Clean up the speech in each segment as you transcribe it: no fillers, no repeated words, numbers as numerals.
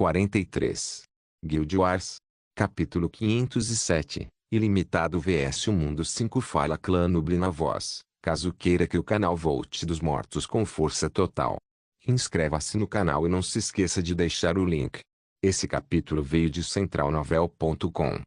43. Guild Wars. Capítulo 507. Ilimitado vs o Mundo 5. Fala Clã Noob na voz, caso queira que o canal volte dos mortos com força total. Inscreva-se no canal e não se esqueça de deixar o link. Esse capítulo veio de centralnovel.com.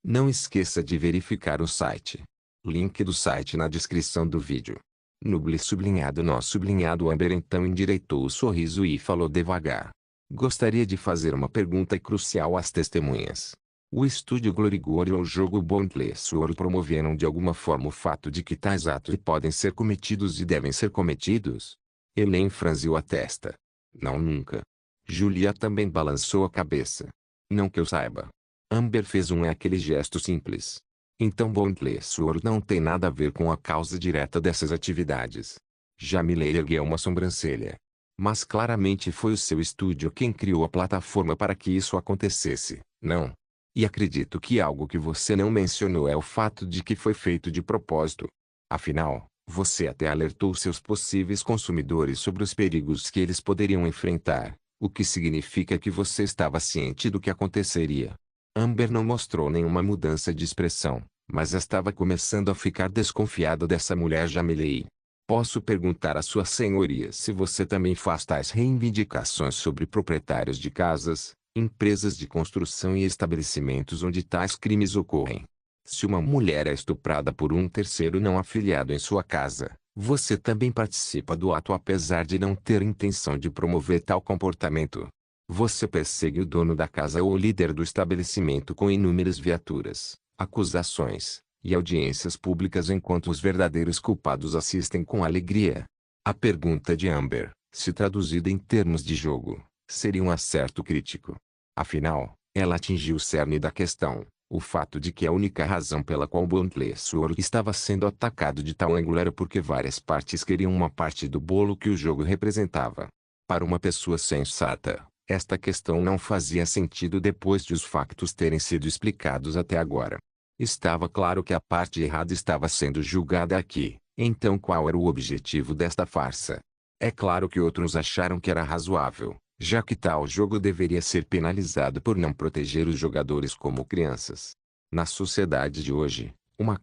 Não esqueça de verificar o site. Link do site na descrição do vídeo. Noob sublinhado nó sublinhado Amber então endireitou o sorriso e falou devagar. Gostaria de fazer uma pergunta crucial às testemunhas. O estúdio Glorigor e o jogo Boundless Sword promoveram de alguma forma o fato de que tais atos podem ser cometidos e devem ser cometidos? Elaine franziu a testa. Não, nunca. Julia também balançou a cabeça. Não que eu saiba. Amber fez aquele gesto simples. Então Boundless Sword não tem nada a ver com a causa direta dessas atividades. Jamilei ergueu uma sobrancelha. Mas claramente foi o seu estúdio quem criou a plataforma para que isso acontecesse, não? E acredito que algo que você não mencionou é o fato de que foi feito de propósito. Afinal, você até alertou seus possíveis consumidores sobre os perigos que eles poderiam enfrentar, o que significa que você estava ciente do que aconteceria. Amber não mostrou nenhuma mudança de expressão, mas estava começando a ficar desconfiada dessa mulher Jamilei. Posso perguntar à sua senhoria se você também faz tais reivindicações sobre proprietários de casas, empresas de construção e estabelecimentos onde tais crimes ocorrem. Se uma mulher é estuprada por um terceiro não afiliado em sua casa, você também participa do ato apesar de não ter intenção de promover tal comportamento. Você persegue o dono da casa ou o líder do estabelecimento com inúmeras viaturas, acusações e audiências públicas enquanto os verdadeiros culpados assistem com alegria. A pergunta de Amber, se traduzida em termos de jogo, seria um acerto crítico. Afinal, ela atingiu o cerne da questão, o fato de que a única razão pela qual Boundless Sword estava sendo atacado de tal ângulo era porque várias partes queriam uma parte do bolo que o jogo representava. Para uma pessoa sensata, esta questão não fazia sentido depois de os factos terem sido explicados até agora. Estava claro que a parte errada estava sendo julgada aqui, então qual era o objetivo desta farsa? É claro que outros acharam que era razoável, já que tal jogo deveria ser penalizado por não proteger os jogadores como crianças. Na sociedade de hoje, uma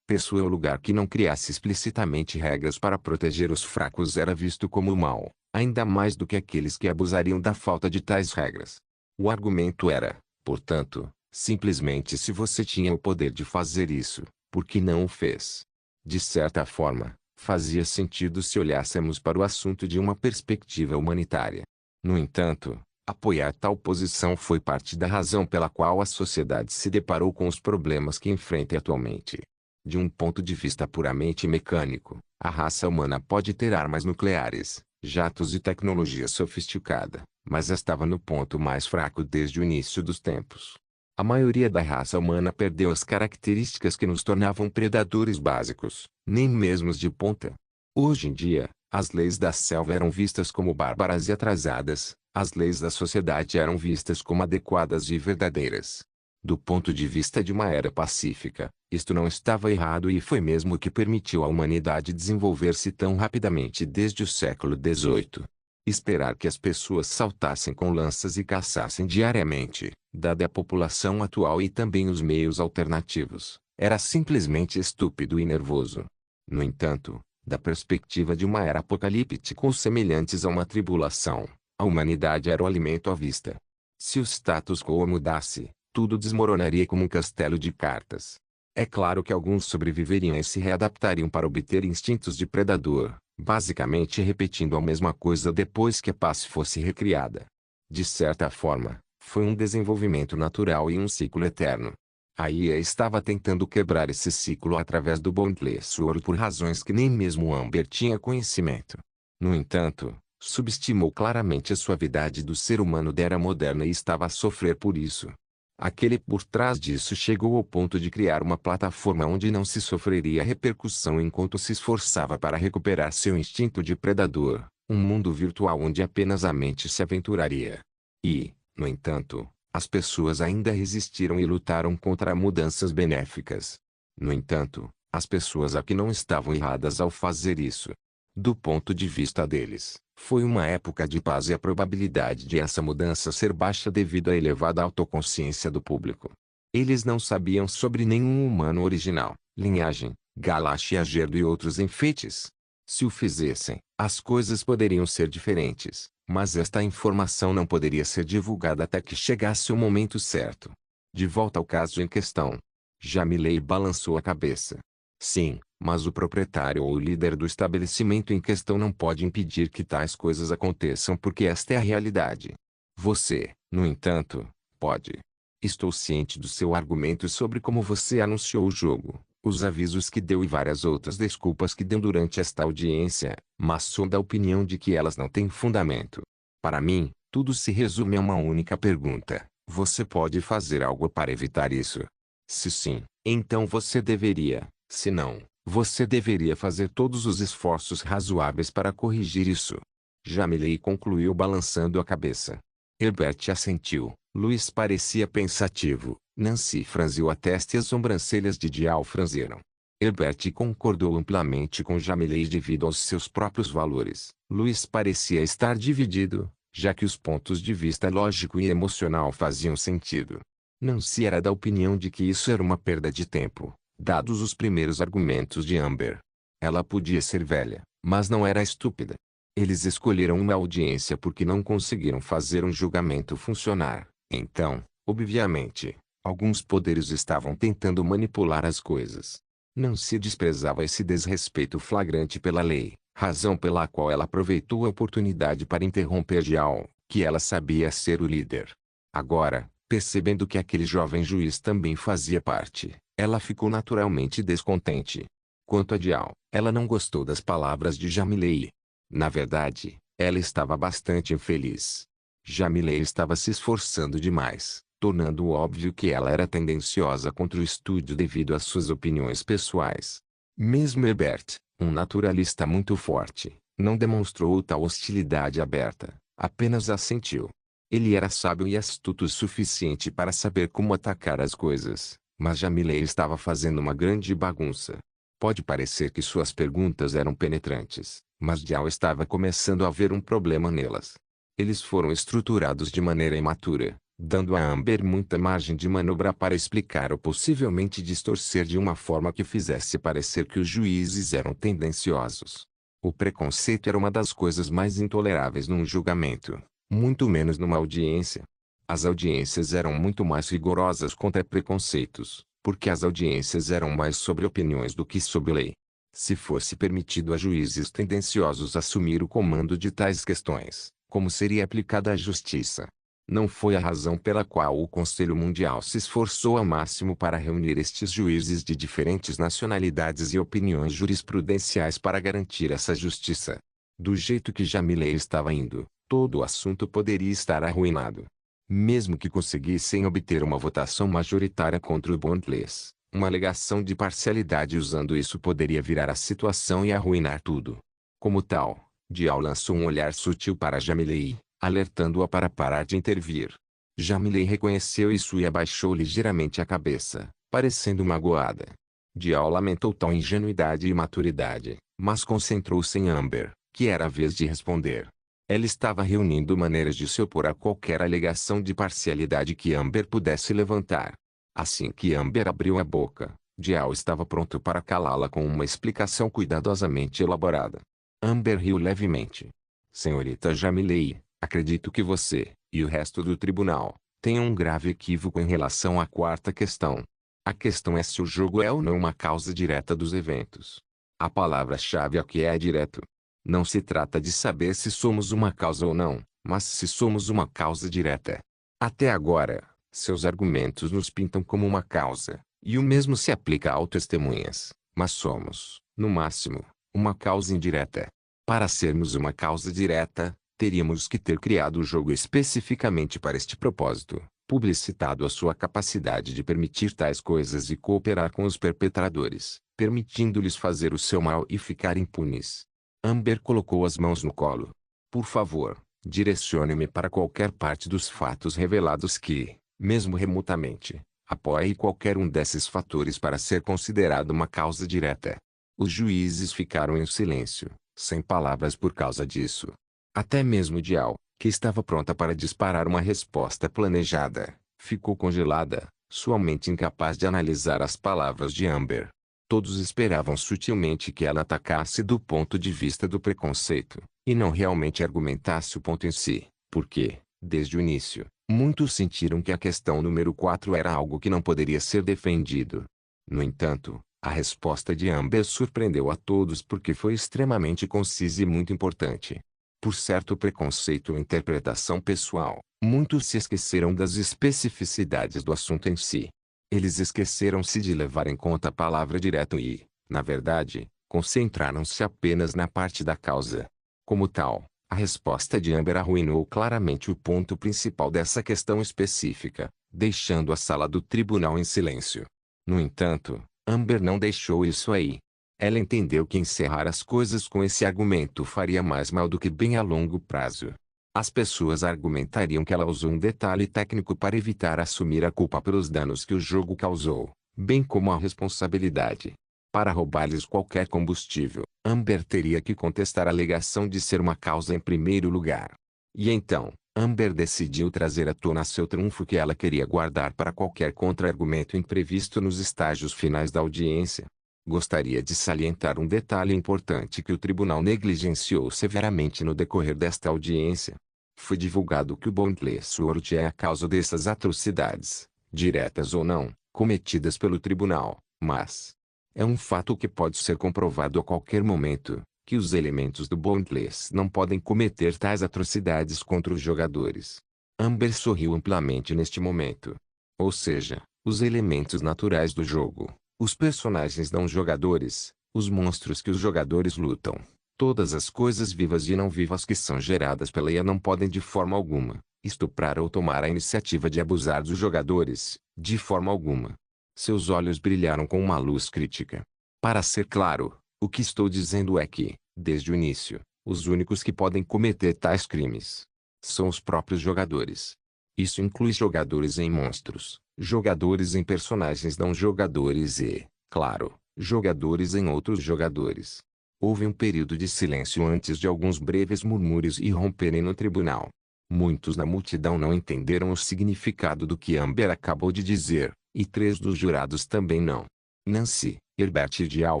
pessoa ou lugar que não criasse explicitamente regras para proteger os fracos era visto como mal, ainda mais do que aqueles que abusariam da falta de tais regras. O argumento era, portanto, simplesmente se você tinha o poder de fazer isso, por que não o fez? De certa forma, fazia sentido se olhássemos para o assunto de uma perspectiva humanitária. No entanto, apoiar tal posição foi parte da razão pela qual a sociedade se deparou com os problemas que enfrenta atualmente. De um ponto de vista puramente mecânico, a raça humana pode ter armas nucleares, jatos e tecnologia sofisticada, mas estava no ponto mais fraco desde o início dos tempos. A maioria da raça humana perdeu as características que nos tornavam predadores básicos, nem mesmo os de ponta. Hoje em dia, as leis da selva eram vistas como bárbaras e atrasadas, as leis da sociedade eram vistas como adequadas e verdadeiras. Do ponto de vista de uma era pacífica, isto não estava errado e foi mesmo o que permitiu à humanidade desenvolver-se tão rapidamente desde o século XVIII. Esperar que as pessoas saltassem com lanças e caçassem diariamente, dada a população atual e também os meios alternativos, era simplesmente estúpido e nervoso. No entanto, da perspectiva de uma era apocalíptica ou semelhantes a uma tribulação, a humanidade era o alimento à vista. Se o status quo mudasse, tudo desmoronaria como um castelo de cartas. É claro que alguns sobreviveriam e se readaptariam para obter instintos de predador, basicamente repetindo a mesma coisa depois que a paz fosse recriada. De certa forma, foi um desenvolvimento natural e um ciclo eterno. A IA estava tentando quebrar esse ciclo através do Boundless Sword por razões que nem mesmo Amber tinha conhecimento. No entanto, subestimou claramente a suavidade do ser humano da era moderna e estava a sofrer por isso. Aquele por trás disso chegou ao ponto de criar uma plataforma onde não se sofreria repercussão enquanto se esforçava para recuperar seu instinto de predador, um mundo virtual onde apenas a mente se aventuraria. E, no entanto, as pessoas ainda resistiram e lutaram contra mudanças benéficas. No entanto, as pessoas aqui não estavam erradas ao fazer isso. Do ponto de vista deles, Foi uma época de paz e a probabilidade de essa mudança ser baixa devido à elevada autoconsciência do público. Eles não sabiam sobre nenhum humano original, linhagem, Galáxia Gerdo e outros enfeites. Se o fizessem, as coisas poderiam ser diferentes, mas esta informação não poderia ser divulgada até que chegasse o momento certo. De volta ao caso em questão. Jamilei balançou a cabeça. Sim, mas o proprietário ou o líder do estabelecimento em questão não pode impedir que tais coisas aconteçam porque esta é a realidade. Você, no entanto, pode. Estou ciente do seu argumento sobre como você anunciou o jogo, os avisos que deu e várias outras desculpas que deu durante esta audiência, mas sou da opinião de que elas não têm fundamento. Para mim, tudo se resume a uma única pergunta: você pode fazer algo para evitar isso? Se sim, então você deveria. Se não, você deveria fazer todos os esforços razoáveis para corrigir isso. Jamilei concluiu balançando a cabeça. Herbert assentiu. Luiz parecia pensativo. Nancy franziu a testa e as sobrancelhas de Dial franziram. Herbert concordou amplamente com Jamilei devido aos seus próprios valores. Luiz parecia estar dividido, já que os pontos de vista lógico e emocional faziam sentido. Nancy era da opinião de que isso era uma perda de tempo, dados os primeiros argumentos de Amber. Ela podia ser velha, mas não era estúpida. Eles escolheram uma audiência porque não conseguiram fazer um julgamento funcionar. Então, obviamente, alguns poderes estavam tentando manipular as coisas. Nancy desprezava esse desrespeito flagrante pela lei, razão pela qual ela aproveitou a oportunidade para interromper Dial, que ela sabia ser o líder. Agora, percebendo que aquele jovem juiz também fazia parte, ela ficou naturalmente descontente. Quanto a Dial, ela não gostou das palavras de Jamilei. Na verdade, ela estava bastante infeliz. Jamilei estava se esforçando demais, tornando óbvio que ela era tendenciosa contra o estúdio devido às suas opiniões pessoais. Mesmo Herbert, um naturalista muito forte, não demonstrou tal hostilidade aberta, apenas assentiu. Ele era sábio e astuto o suficiente para saber como atacar as coisas, mas Jamilei estava fazendo uma grande bagunça. Pode parecer que suas perguntas eram penetrantes, mas Dial estava começando a ver um problema nelas. Eles foram estruturados de maneira imatura, dando a Amber muita margem de manobra para explicar ou possivelmente distorcer de uma forma que fizesse parecer que os juízes eram tendenciosos. O preconceito era uma das coisas mais intoleráveis num julgamento, muito menos numa audiência. As audiências eram muito mais rigorosas contra preconceitos, porque as audiências eram mais sobre opiniões do que sobre lei. Se fosse permitido a juízes tendenciosos assumir o comando de tais questões, como seria aplicada a justiça? Não foi a razão pela qual o Conselho Mundial se esforçou ao máximo para reunir estes juízes de diferentes nacionalidades e opiniões jurisprudenciais para garantir essa justiça. Do jeito que Jamilei estava indo, todo o assunto poderia estar arruinado. Mesmo que conseguissem obter uma votação majoritária contra o Bondless, uma alegação de parcialidade usando isso poderia virar a situação e arruinar tudo. Como tal, Dial lançou um olhar sutil para Jamilei, alertando-a para parar de intervir. Jamilei reconheceu isso e abaixou ligeiramente a cabeça, parecendo magoada. Dial lamentou tal ingenuidade e imaturidade, mas concentrou-se em Amber, que era a vez de responder. Ela estava reunindo maneiras de se opor a qualquer alegação de parcialidade que Amber pudesse levantar. Assim que Amber abriu a boca, Dial estava pronto para calá-la com uma explicação cuidadosamente elaborada. Amber riu levemente. Senhorita Jamilei, acredito que você, e o resto do tribunal, tenham um grave equívoco em relação à quarta questão. A questão é se o jogo é ou não uma causa direta dos eventos. A palavra-chave aqui é direto. Não se trata de saber se somos uma causa ou não, mas se somos uma causa direta. Até agora, seus argumentos nos pintam como uma causa, e o mesmo se aplica ao testemunhas, mas somos, no máximo, uma causa indireta. Para sermos uma causa direta, teríamos que ter criado o jogo especificamente para este propósito, publicitado a sua capacidade de permitir tais coisas e cooperar com os perpetradores, permitindo-lhes fazer o seu mal e ficar impunes. Amber colocou as mãos no colo. Por favor, direcione-me para qualquer parte dos fatos revelados que, mesmo remotamente, apoie qualquer um desses fatores para ser considerado uma causa direta. Os juízes ficaram em silêncio, sem palavras por causa disso. Até mesmo Dial, que estava pronta para disparar uma resposta planejada, ficou congelada, sua mente incapaz de analisar as palavras de Amber. Todos esperavam sutilmente que ela atacasse do ponto de vista do preconceito, e não realmente argumentasse o ponto em si, porque, desde o início, muitos sentiram que a questão número 4 era algo que não poderia ser defendido. No entanto, a resposta de Amber surpreendeu a todos porque foi extremamente concisa e muito importante. Por certo preconceito ou interpretação pessoal, muitos se esqueceram das especificidades do assunto em si. Eles esqueceram-se de levar em conta a palavra direto e, na verdade, concentraram-se apenas na parte da causa. Como tal, a resposta de Amber arruinou claramente o ponto principal dessa questão específica, deixando a sala do tribunal em silêncio. No entanto, Amber não deixou isso aí. Ela entendeu que encerrar as coisas com esse argumento faria mais mal do que bem a longo prazo. As pessoas argumentariam que ela usou um detalhe técnico para evitar assumir a culpa pelos danos que o jogo causou, bem como a responsabilidade. Para roubar-lhes qualquer combustível, Amber teria que contestar a alegação de ser uma causa em primeiro lugar. E então, Amber decidiu trazer à tona seu trunfo que ela queria guardar para qualquer contra-argumento imprevisto nos estágios finais da audiência. Gostaria de salientar um detalhe importante que o tribunal negligenciou severamente no decorrer desta audiência. Foi divulgado que o Bondless Sword é a causa dessas atrocidades, diretas ou não, cometidas pelo tribunal, mas é um fato que pode ser comprovado a qualquer momento, que os elementos do Bondless não podem cometer tais atrocidades contra os jogadores. Amber sorriu amplamente neste momento. Ou seja, os elementos naturais do jogo. Os personagens não jogadores, os monstros que os jogadores lutam, todas as coisas vivas e não vivas que são geradas pela IA não podem de forma alguma, estuprar ou tomar a iniciativa de abusar dos jogadores, de forma alguma. Seus olhos brilharam com uma luz crítica. Para ser claro, o que estou dizendo é que, desde o início, os únicos que podem cometer tais crimes são os próprios jogadores. Isso inclui jogadores em monstros, jogadores em personagens não jogadores e, claro, jogadores em outros jogadores. Houve um período de silêncio antes de alguns breves murmúrios irromperem no tribunal. Muitos na multidão não entenderam o significado do que Amber acabou de dizer, e 3 dos jurados também não. Nancy, Herbert e Dial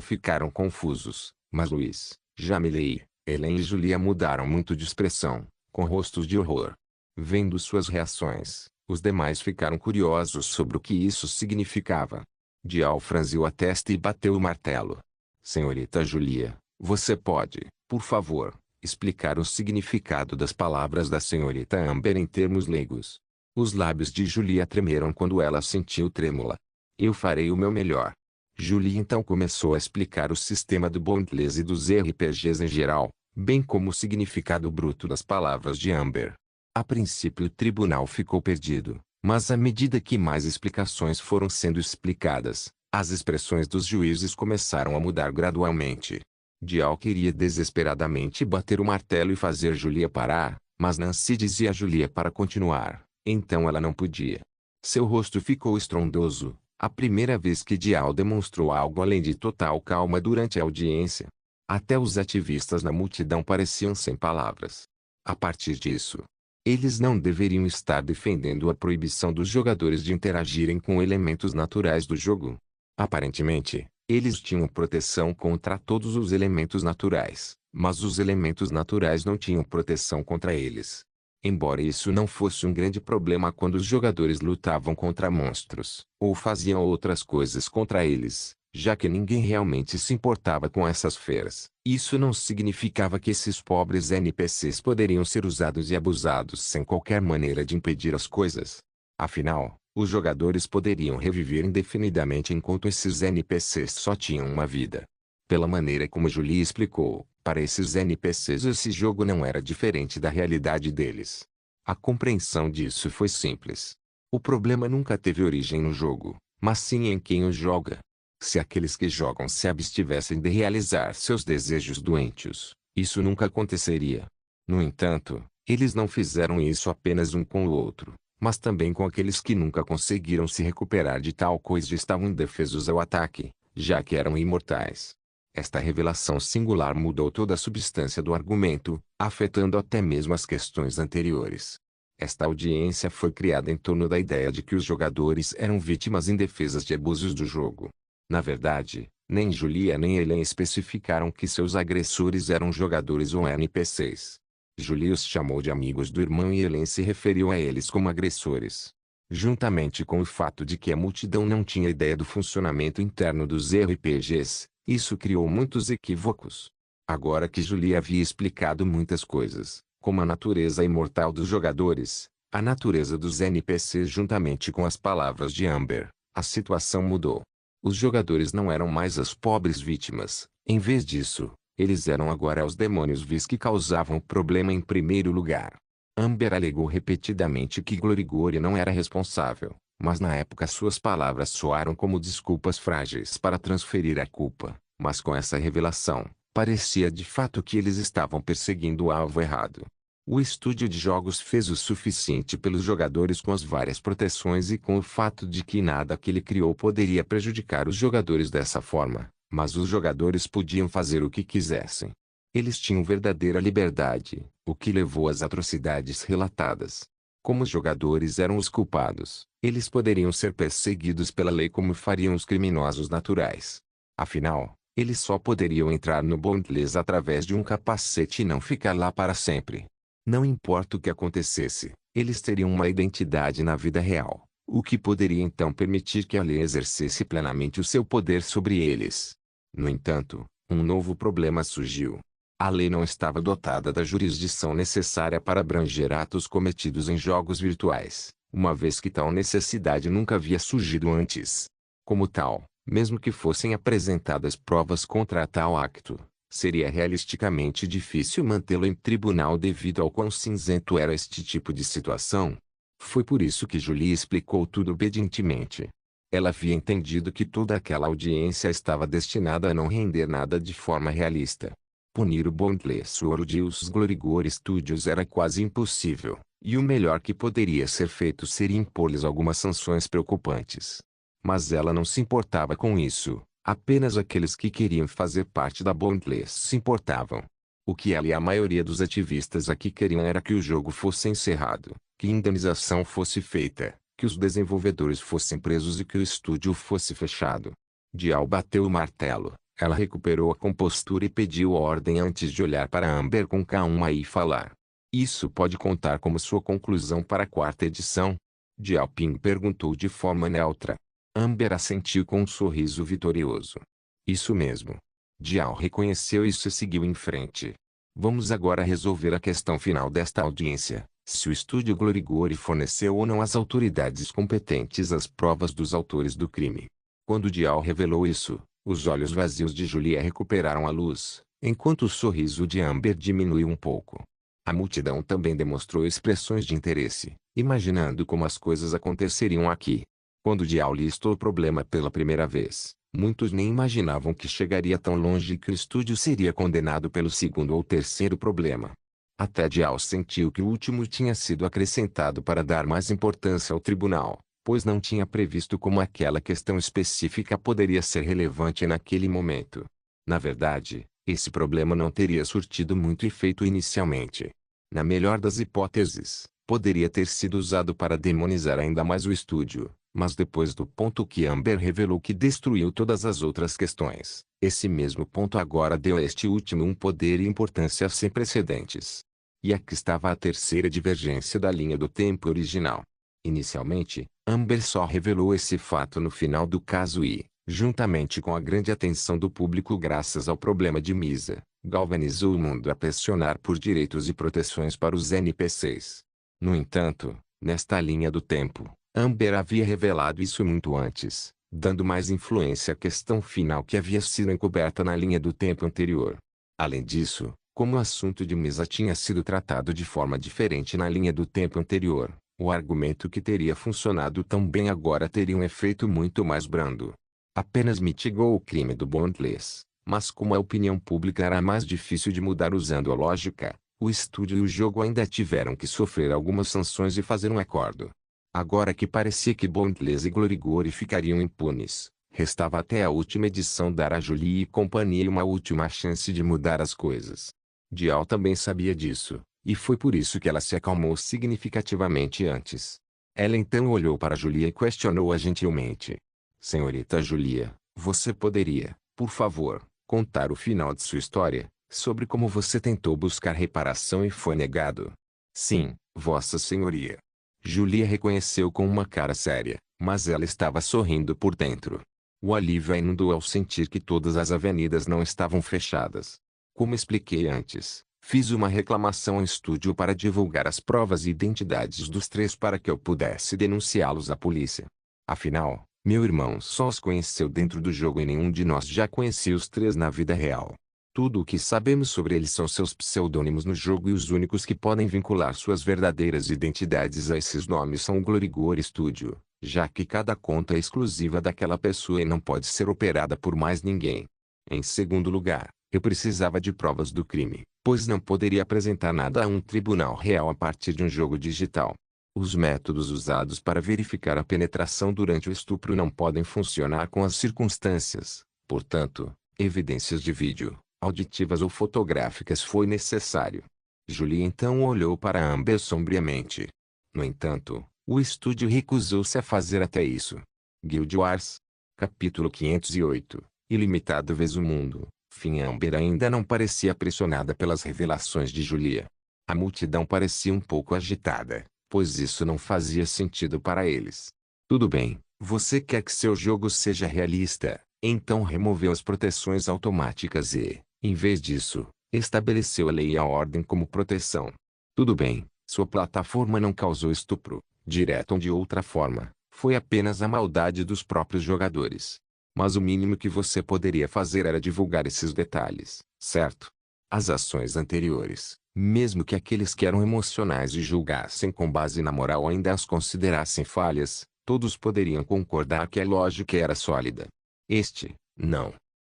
ficaram confusos, mas Luiz, Jamilei, Ellen e Julia mudaram muito de expressão, com rostos de horror. Vendo suas reações, os demais ficaram curiosos sobre o que isso significava. Dial franziu a testa e bateu o martelo. Senhorita Julia, você pode, por favor, explicar o significado das palavras da senhorita Amber em termos leigos. Os lábios de Julia tremeram quando ela sentiu trêmula. Eu farei o meu melhor. Julia então começou a explicar o sistema do Bondless e dos RPGs em geral, bem como o significado bruto das palavras de Amber. A princípio o tribunal ficou perdido, mas à medida que mais explicações foram sendo explicadas, as expressões dos juízes começaram a mudar gradualmente. Dial queria desesperadamente bater o martelo e fazer Julia parar, mas Nancy dizia a Julia para continuar, então ela não podia. Seu rosto ficou estrondoso, a primeira vez que Dial demonstrou algo além de total calma durante a audiência. Até os ativistas na multidão pareciam sem palavras. A partir disso, eles não deveriam estar defendendo a proibição dos jogadores de interagirem com elementos naturais do jogo. Aparentemente, eles tinham proteção contra todos os elementos naturais, mas os elementos naturais não tinham proteção contra eles. Embora isso não fosse um grande problema quando os jogadores lutavam contra monstros, ou faziam outras coisas contra eles, já que ninguém realmente se importava com essas feras. Isso não significava que esses pobres NPCs poderiam ser usados e abusados sem qualquer maneira de impedir as coisas. Afinal, os jogadores poderiam reviver indefinidamente enquanto esses NPCs só tinham uma vida. Pela maneira como Julie explicou, para esses NPCs esse jogo não era diferente da realidade deles. A compreensão disso foi simples. O problema nunca teve origem no jogo, mas sim em quem o joga. Se aqueles que jogam se abstivessem de realizar seus desejos doentios, isso nunca aconteceria. No entanto, eles não fizeram isso apenas um com o outro, mas também com aqueles que nunca conseguiram se recuperar de tal coisa e estavam indefesos ao ataque, já que eram imortais. Esta revelação singular mudou toda a substância do argumento, afetando até mesmo as questões anteriores. Esta audiência foi criada em torno da ideia de que os jogadores eram vítimas indefesas de abusos do jogo. Na verdade, nem Julia nem Helen especificaram que seus agressores eram jogadores ou NPCs. Julia os chamou de amigos do irmão e Helen se referiu a eles como agressores. Juntamente com o fato de que a multidão não tinha ideia do funcionamento interno dos RPGs, isso criou muitos equívocos. Agora que Julia havia explicado muitas coisas, como a natureza imortal dos jogadores, a natureza dos NPCs juntamente com as palavras de Amber, a situação mudou. Os jogadores não eram mais as pobres vítimas, em vez disso, eles eram agora os demônios vis que causavam o problema em primeiro lugar. Amber alegou repetidamente que Glorigori não era responsável, mas na época suas palavras soaram como desculpas frágeis para transferir a culpa, mas com essa revelação, parecia de fato que eles estavam perseguindo o alvo errado. O estúdio de jogos fez o suficiente pelos jogadores com as várias proteções e com o fato de que nada que ele criou poderia prejudicar os jogadores dessa forma, mas os jogadores podiam fazer o que quisessem. Eles tinham verdadeira liberdade, o que levou às atrocidades relatadas. Como os jogadores eram os culpados, eles poderiam ser perseguidos pela lei como fariam os criminosos naturais. Afinal, eles só poderiam entrar no Bondless através de um capacete e não ficar lá para sempre. Não importa o que acontecesse, eles teriam uma identidade na vida real, o que poderia então permitir que a lei exercesse plenamente o seu poder sobre eles. No entanto, um novo problema surgiu. A lei não estava dotada da jurisdição necessária para abranger atos cometidos em jogos virtuais, uma vez que tal necessidade nunca havia surgido antes. Como tal, mesmo que fossem apresentadas provas contra tal acto, seria realisticamente difícil mantê-lo em tribunal devido ao quão cinzento era este tipo de situação. Foi por isso que Julie explicou tudo obedientemente. Ela havia entendido que toda aquela audiência estava destinada a não render nada de forma realista. Punir o Bondless World e os Glorigori Studios era quase impossível, e o melhor que poderia ser feito seria impor-lhes algumas sanções preocupantes. Mas ela não se importava com isso. Apenas aqueles que queriam fazer parte da Bondless se importavam. O que ela e a maioria dos ativistas aqui queriam era que o jogo fosse encerrado, que indenização fosse feita, que os desenvolvedores fossem presos e que o estúdio fosse fechado. Dial bateu o martelo. Ela recuperou a compostura e pediu ordem antes de olhar para Amber com calma e falar. Isso pode contar como sua conclusão para a quarta edição? Dial Ping perguntou de forma neutra. Amber assentiu com um sorriso vitorioso. Isso mesmo. Dial reconheceu isso e seguiu em frente. Vamos agora resolver a questão final desta audiência, se o estúdio Glorigori forneceu ou não às autoridades competentes as provas dos autores do crime. Quando Dial revelou isso, os olhos vazios de Julia recuperaram a luz, enquanto o sorriso de Amber diminuiu um pouco. A multidão também demonstrou expressões de interesse, imaginando como as coisas aconteceriam aqui. Quando Dial listou o problema pela primeira vez, muitos nem imaginavam que chegaria tão longe e que o estúdio seria condenado pelo segundo ou terceiro problema. Até Dial sentiu que o último tinha sido acrescentado para dar mais importância ao tribunal, pois não tinha previsto como aquela questão específica poderia ser relevante naquele momento. Na verdade, esse problema não teria surtido muito efeito inicialmente. Na melhor das hipóteses, poderia ter sido usado para demonizar ainda mais o estúdio. Mas depois do ponto que Amber revelou que destruiu todas as outras questões, esse mesmo ponto agora deu a este último um poder e importância sem precedentes. E aqui estava a terceira divergência da linha do tempo original. Inicialmente, Amber só revelou esse fato no final do caso e, juntamente com a grande atenção do público graças ao problema de Misa, galvanizou o mundo a pressionar por direitos e proteções para os NPCs. No entanto, nesta linha do tempo, Amber havia revelado isso muito antes, dando mais influência à questão final que havia sido encoberta na linha do tempo anterior. Além disso, como o assunto de Misa tinha sido tratado de forma diferente na linha do tempo anterior, o argumento que teria funcionado tão bem agora teria um efeito muito mais brando. Apenas mitigou o crime do Bondless, mas como a opinião pública era mais difícil de mudar usando a lógica, o estúdio e o jogo ainda tiveram que sofrer algumas sanções e fazer um acordo. Agora que parecia que Bondless e Glorigori ficariam impunes, Restava até a última edição dar a Julie e companhia uma última chance de mudar as coisas. Dial também sabia disso, e foi por isso que ela se acalmou significativamente antes. Ela então olhou para Julia e questionou-a gentilmente. Senhorita Julia, você poderia, por favor, contar o final de sua história, sobre como você tentou buscar reparação e foi negado? Sim, Vossa Senhoria. Julia reconheceu com uma cara séria, mas ela estava sorrindo por dentro. O alívio a inundou ao sentir que todas as avenidas não estavam fechadas. Como expliquei antes, fiz uma reclamação ao estúdio para divulgar as provas e identidades dos três para que eu pudesse denunciá-los à polícia. Afinal, meu irmão só os conheceu dentro do jogo e nenhum de nós já conhecia os três na vida real. Tudo o que sabemos sobre eles são seus pseudônimos no jogo e os únicos que podem vincular suas verdadeiras identidades a esses nomes são o Glorigor Studio, já que cada conta é exclusiva daquela pessoa e não pode ser operada por mais ninguém. Em segundo lugar, eu precisava de provas do crime, pois não poderia apresentar nada a um tribunal real a partir de um jogo digital. Os métodos usados para verificar a penetração durante o estupro não podem funcionar com as circunstâncias, portanto, evidências de vídeo, auditivas ou fotográficas foi necessário. Julie então olhou para Amber sombriamente. No entanto, o estúdio recusou-se a fazer até isso. Guild Wars. Capítulo 508. Ilimitado vez o mundo. Fim. Amber ainda não parecia pressionada pelas revelações de Julia. A multidão parecia um pouco agitada, pois isso não fazia sentido para eles. Tudo bem, você quer que seu jogo seja realista, então removeu as proteções automáticas e, em vez disso, estabeleceu a lei e a ordem como proteção. Tudo bem, sua plataforma não causou estupro, direto ou de outra forma, foi apenas a maldade dos próprios jogadores. Mas o mínimo que você poderia fazer era divulgar esses detalhes, certo? As ações anteriores, mesmo que aqueles que eram emocionais e julgassem com base na moral ainda as considerassem falhas, todos poderiam concordar que a lógica era sólida.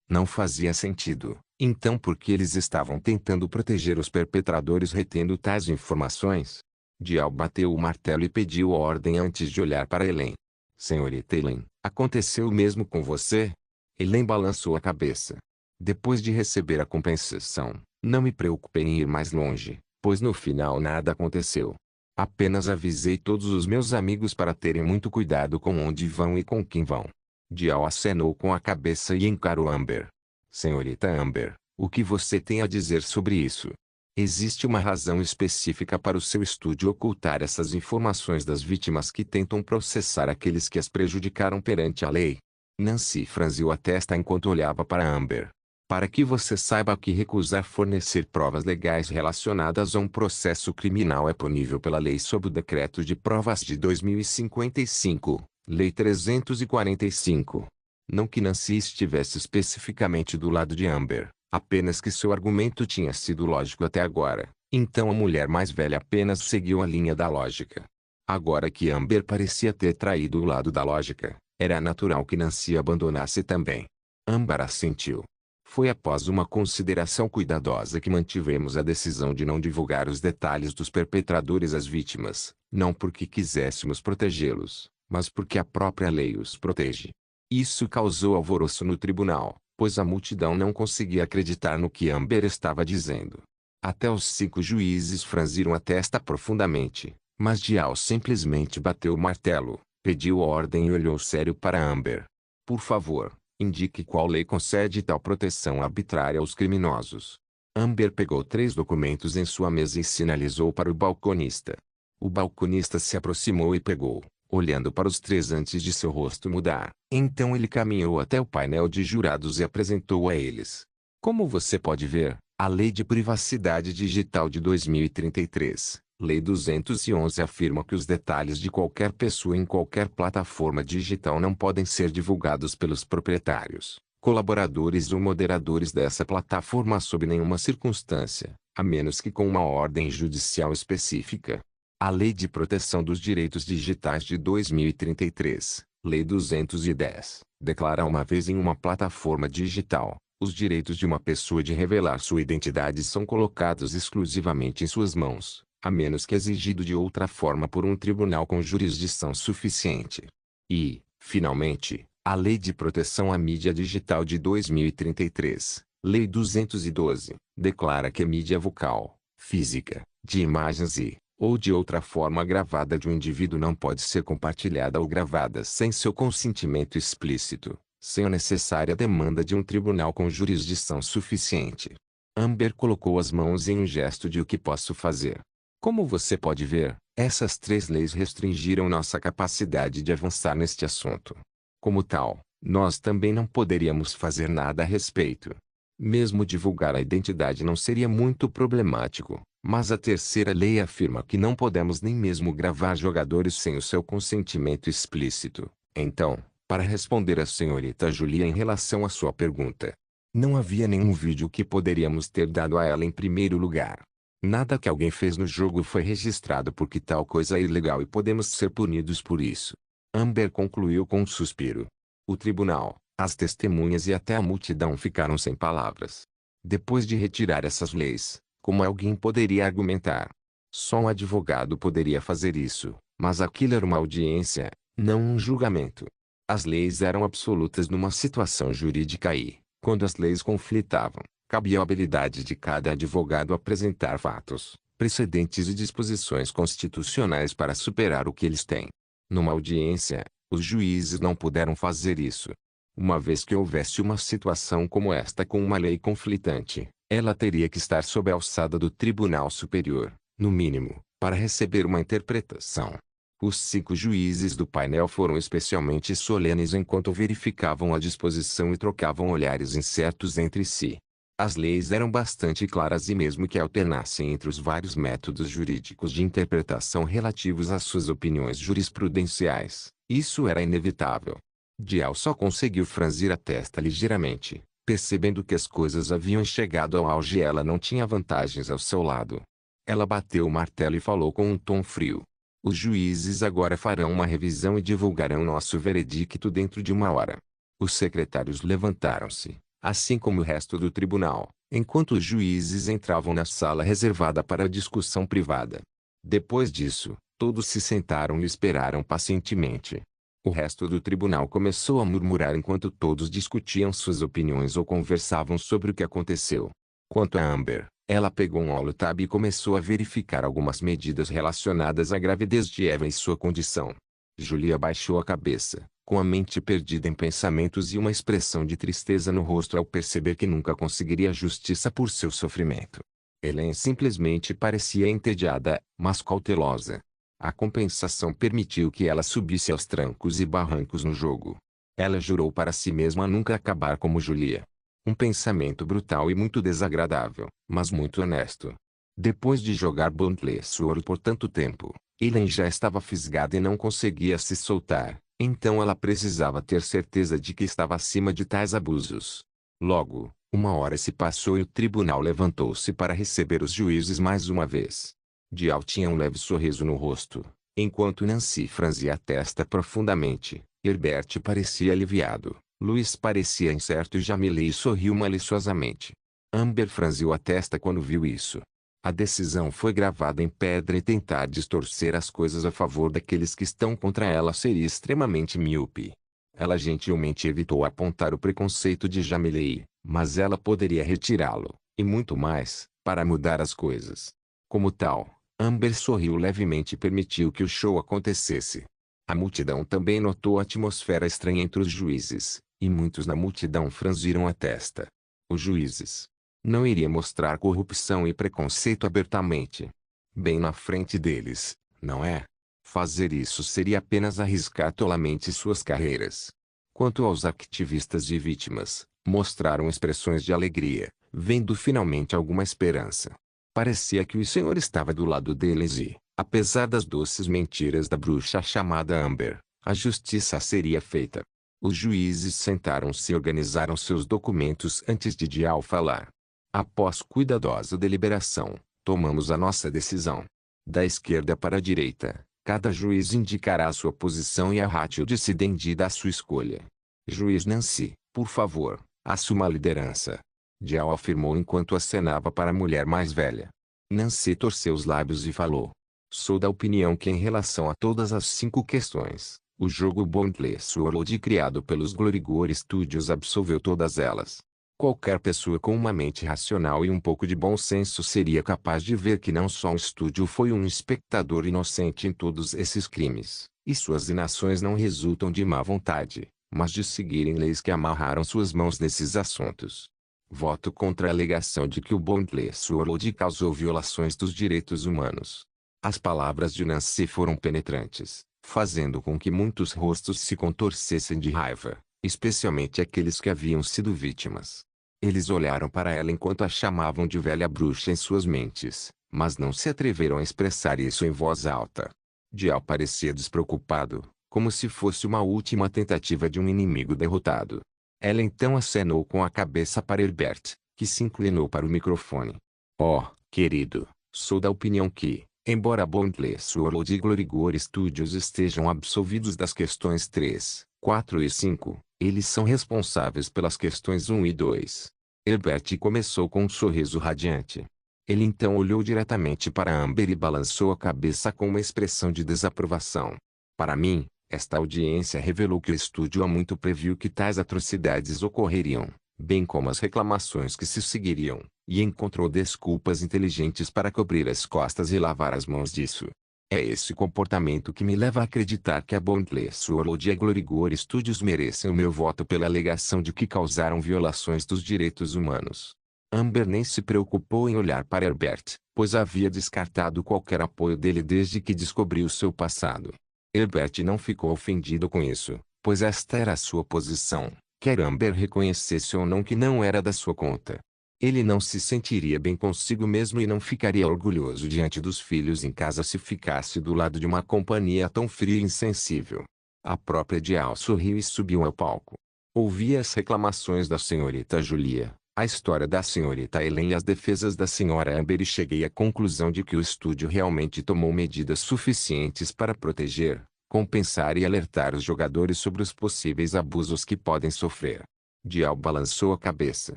Não fazia sentido. Então por que eles estavam tentando proteger os perpetradores retendo tais informações? Dial bateu o martelo e pediu ordem antes de olhar para Helen. Senhorita Helen, aconteceu o mesmo com você? Helen balançou a cabeça. Depois de receber a compensação, não me preocupei em ir mais longe, pois no final nada aconteceu. Apenas avisei todos os meus amigos para terem muito cuidado com onde vão e com quem vão. Dial acenou com a cabeça e encarou Amber. Senhorita Amber, o que você tem a dizer sobre isso? Existe uma razão específica para o seu estúdio ocultar essas informações das vítimas que tentam processar aqueles que as prejudicaram perante a lei? Nancy franziu a testa enquanto olhava para Amber. Para que você saiba que recusar fornecer provas legais relacionadas a um processo criminal é punível pela lei sob o Decreto de Provas de 2055, Lei 345. Não que Nancy estivesse especificamente do lado de Amber, apenas que seu argumento tinha sido lógico até agora, então a mulher mais velha apenas seguiu a linha da lógica. Agora que Amber parecia ter traído o lado da lógica, era natural que Nancy abandonasse também. Amber assentiu. Foi após uma consideração cuidadosa que mantivemos a decisão de não divulgar os detalhes dos perpetradores às vítimas, não porque quiséssemos protegê-los, mas porque a própria lei os protege. Isso causou alvoroço no tribunal, pois a multidão não conseguia acreditar no que Amber estava dizendo. Até os 5 juízes franziram a testa profundamente, mas Dial simplesmente bateu o martelo, pediu ordem e olhou sério para Amber. Por favor, indique qual lei concede tal proteção arbitrária aos criminosos. Amber pegou 3 documentos em sua mesa e sinalizou para o balconista. O balconista se aproximou e pegou, olhando para os 3 antes de seu rosto mudar. Então ele caminhou até o painel de jurados e apresentou a eles. Como você pode ver, a Lei de Privacidade Digital de 2033, Lei 211 afirma que os detalhes de qualquer pessoa em qualquer plataforma digital não podem ser divulgados pelos proprietários, colaboradores ou moderadores dessa plataforma sob nenhuma circunstância, a menos que com uma ordem judicial específica. A Lei de Proteção dos Direitos Digitais de 2033, Lei 210, declara uma vez em uma plataforma digital, os direitos de uma pessoa de revelar sua identidade são colocados exclusivamente em suas mãos, a menos que exigido de outra forma por um tribunal com jurisdição suficiente. E, finalmente, A Lei de Proteção à Mídia Digital de 2033, Lei 212, declara que a mídia vocal, física, de imagens ou de outra forma gravada de um indivíduo não pode ser compartilhada ou gravada sem seu consentimento explícito, sem a necessária demanda de um tribunal com jurisdição suficiente. Amber colocou as mãos em um gesto de o que posso fazer. Como você pode ver, essas 3 leis restringiram nossa capacidade de avançar neste assunto. Como tal, nós também não poderíamos fazer nada a respeito. Mesmo divulgar a identidade não seria muito problemático, mas a terceira lei afirma que não podemos nem mesmo gravar jogadores sem o seu consentimento explícito. Então, para responder à senhorita Julia em relação à sua pergunta, não havia nenhum vídeo que poderíamos ter dado a ela em primeiro lugar. Nada que alguém fez no jogo foi registrado porque tal coisa é ilegal e podemos ser punidos por isso. Amber concluiu com um suspiro. O tribunal, as testemunhas e até a multidão ficaram sem palavras. Depois de retirar essas leis, como alguém poderia argumentar? Só um advogado poderia fazer isso, mas aquilo era uma audiência, não um julgamento. As leis eram absolutas numa situação jurídica e, quando as leis conflitavam, cabia a habilidade de cada advogado apresentar fatos, precedentes e disposições constitucionais para superar o que eles têm. Numa audiência, os juízes não puderam fazer isso. Uma vez que houvesse uma situação como esta com uma lei conflitante, ela teria que estar sob a alçada do Tribunal Superior, no mínimo, para receber uma interpretação. Os 5 juízes do painel foram especialmente solenes enquanto verificavam a disposição e trocavam olhares incertos entre si. As leis eram bastante claras e mesmo que alternassem entre os vários métodos jurídicos de interpretação relativos às suas opiniões jurisprudenciais, isso era inevitável. Dial só conseguiu franzir a testa ligeiramente, percebendo que as coisas haviam chegado ao auge e ela não tinha vantagens ao seu lado. Ela bateu o martelo e falou com um tom frio. Os juízes agora farão uma revisão e divulgarão nosso veredicto dentro de 1 hora. Os secretários levantaram-se, assim como o resto do tribunal, enquanto os juízes entravam na sala reservada para a discussão privada. Depois disso, todos se sentaram e esperaram pacientemente. O resto do tribunal começou a murmurar enquanto todos discutiam suas opiniões ou conversavam sobre o que aconteceu. Quanto a Amber, ela pegou um holotab e começou a verificar algumas medidas relacionadas à gravidez de Eva e sua condição. Julia baixou a cabeça, com a mente perdida em pensamentos e uma expressão de tristeza no rosto ao perceber que nunca conseguiria justiça por seu sofrimento. Helen simplesmente parecia entediada, mas cautelosa. A compensação permitiu que ela subisse aos trancos e barrancos no jogo. Ela jurou para si mesma nunca acabar como Julia. Um pensamento brutal e muito desagradável, mas muito honesto. Depois de jogar Boundless Sword por tanto tempo, Helen já estava fisgada e não conseguia se soltar, então ela precisava ter certeza de que estava acima de tais abusos. Logo, 1 hora se passou e o tribunal levantou-se para receber os juízes mais uma vez. Dial tinha um leve sorriso no rosto, enquanto Nancy franzia a testa profundamente. Herbert parecia aliviado, Louis parecia incerto e Jamilei sorriu maliciosamente. Amber franziu a testa quando viu isso. A decisão foi gravada em pedra e tentar distorcer as coisas a favor daqueles que estão contra ela seria extremamente míope. Ela gentilmente evitou apontar o preconceito de Jamilei, mas ela poderia retirá-lo, e muito mais, para mudar as coisas. Como tal, Amber sorriu levemente e permitiu que o show acontecesse. A multidão também notou a atmosfera estranha entre os juízes, e muitos na multidão franziram a testa. Os juízes não iriam mostrar corrupção e preconceito abertamente. Bem na frente deles, não é? Fazer isso seria apenas arriscar tolamente suas carreiras. Quanto aos ativistas e vítimas, mostraram expressões de alegria, vendo finalmente alguma esperança. Parecia que o Senhor estava do lado deles e, apesar das doces mentiras da bruxa chamada Amber, a justiça seria feita. Os juízes sentaram-se e organizaram seus documentos antes de Dial falar. Após cuidadosa deliberação, tomamos a nossa decisão. Da esquerda para a direita, cada juiz indicará a sua posição e a ratio decidendida a sua escolha. Juiz Nancy, por favor, assuma a liderança. Dial afirmou enquanto acenava para a mulher mais velha. Nancy torceu os lábios e falou. Sou da opinião que em relação a todas as 5 questões, O jogo Boundless World criado pelos Glorigor Studios absolveu todas elas. Qualquer pessoa com uma mente racional e um pouco de bom senso seria capaz de ver que não só o estúdio foi um espectador inocente em todos esses crimes, e suas inações não resultam de má vontade, mas de seguirem leis que amarraram suas mãos nesses assuntos. Voto contra a alegação de que o Boundless World causou violações dos direitos humanos. As palavras de Nancy foram penetrantes, fazendo com que muitos rostos se contorcessem de raiva, especialmente aqueles que haviam sido vítimas. Eles olharam para ela enquanto a chamavam de velha bruxa em suas mentes, mas não se atreveram a expressar isso em voz alta. Dial parecia despreocupado, como se fosse uma última tentativa de um inimigo derrotado. Ela então acenou com a cabeça para Herbert, que se inclinou para o microfone. Oh, querido, sou da opinião que, embora Boundless World e Glorigor Studios estejam absolvidos das questões 3, 4 e 5, eles são responsáveis pelas questões 1 e 2. Herbert começou com um sorriso radiante. Ele então olhou diretamente para Amber e balançou a cabeça com uma expressão de desaprovação. Para mim, esta audiência revelou que o estúdio há muito previu que tais atrocidades ocorreriam, bem como as reclamações que se seguiriam, e encontrou desculpas inteligentes para cobrir as costas e lavar as mãos disso. É esse comportamento que me leva a acreditar que a Boundless World e a Glorigor Studios merecem o meu voto pela alegação de que causaram violações dos direitos humanos. Amber nem se preocupou em olhar para Herbert, pois havia descartado qualquer apoio dele desde que descobriu seu passado. Herbert não ficou ofendido com isso, pois esta era a sua posição, quer Amber reconhecesse ou não que não era da sua conta. Ele não se sentiria bem consigo mesmo e não ficaria orgulhoso diante dos filhos em casa se ficasse do lado de uma companhia tão fria e insensível. A própria Dial sorriu e subiu ao palco. Ouvia as reclamações da senhorita Julia, a história da senhorita Helen e as defesas da senhora Amber e cheguei à conclusão de que o estúdio realmente tomou medidas suficientes para proteger, compensar e alertar os jogadores sobre os possíveis abusos que podem sofrer. Dial balançou a cabeça.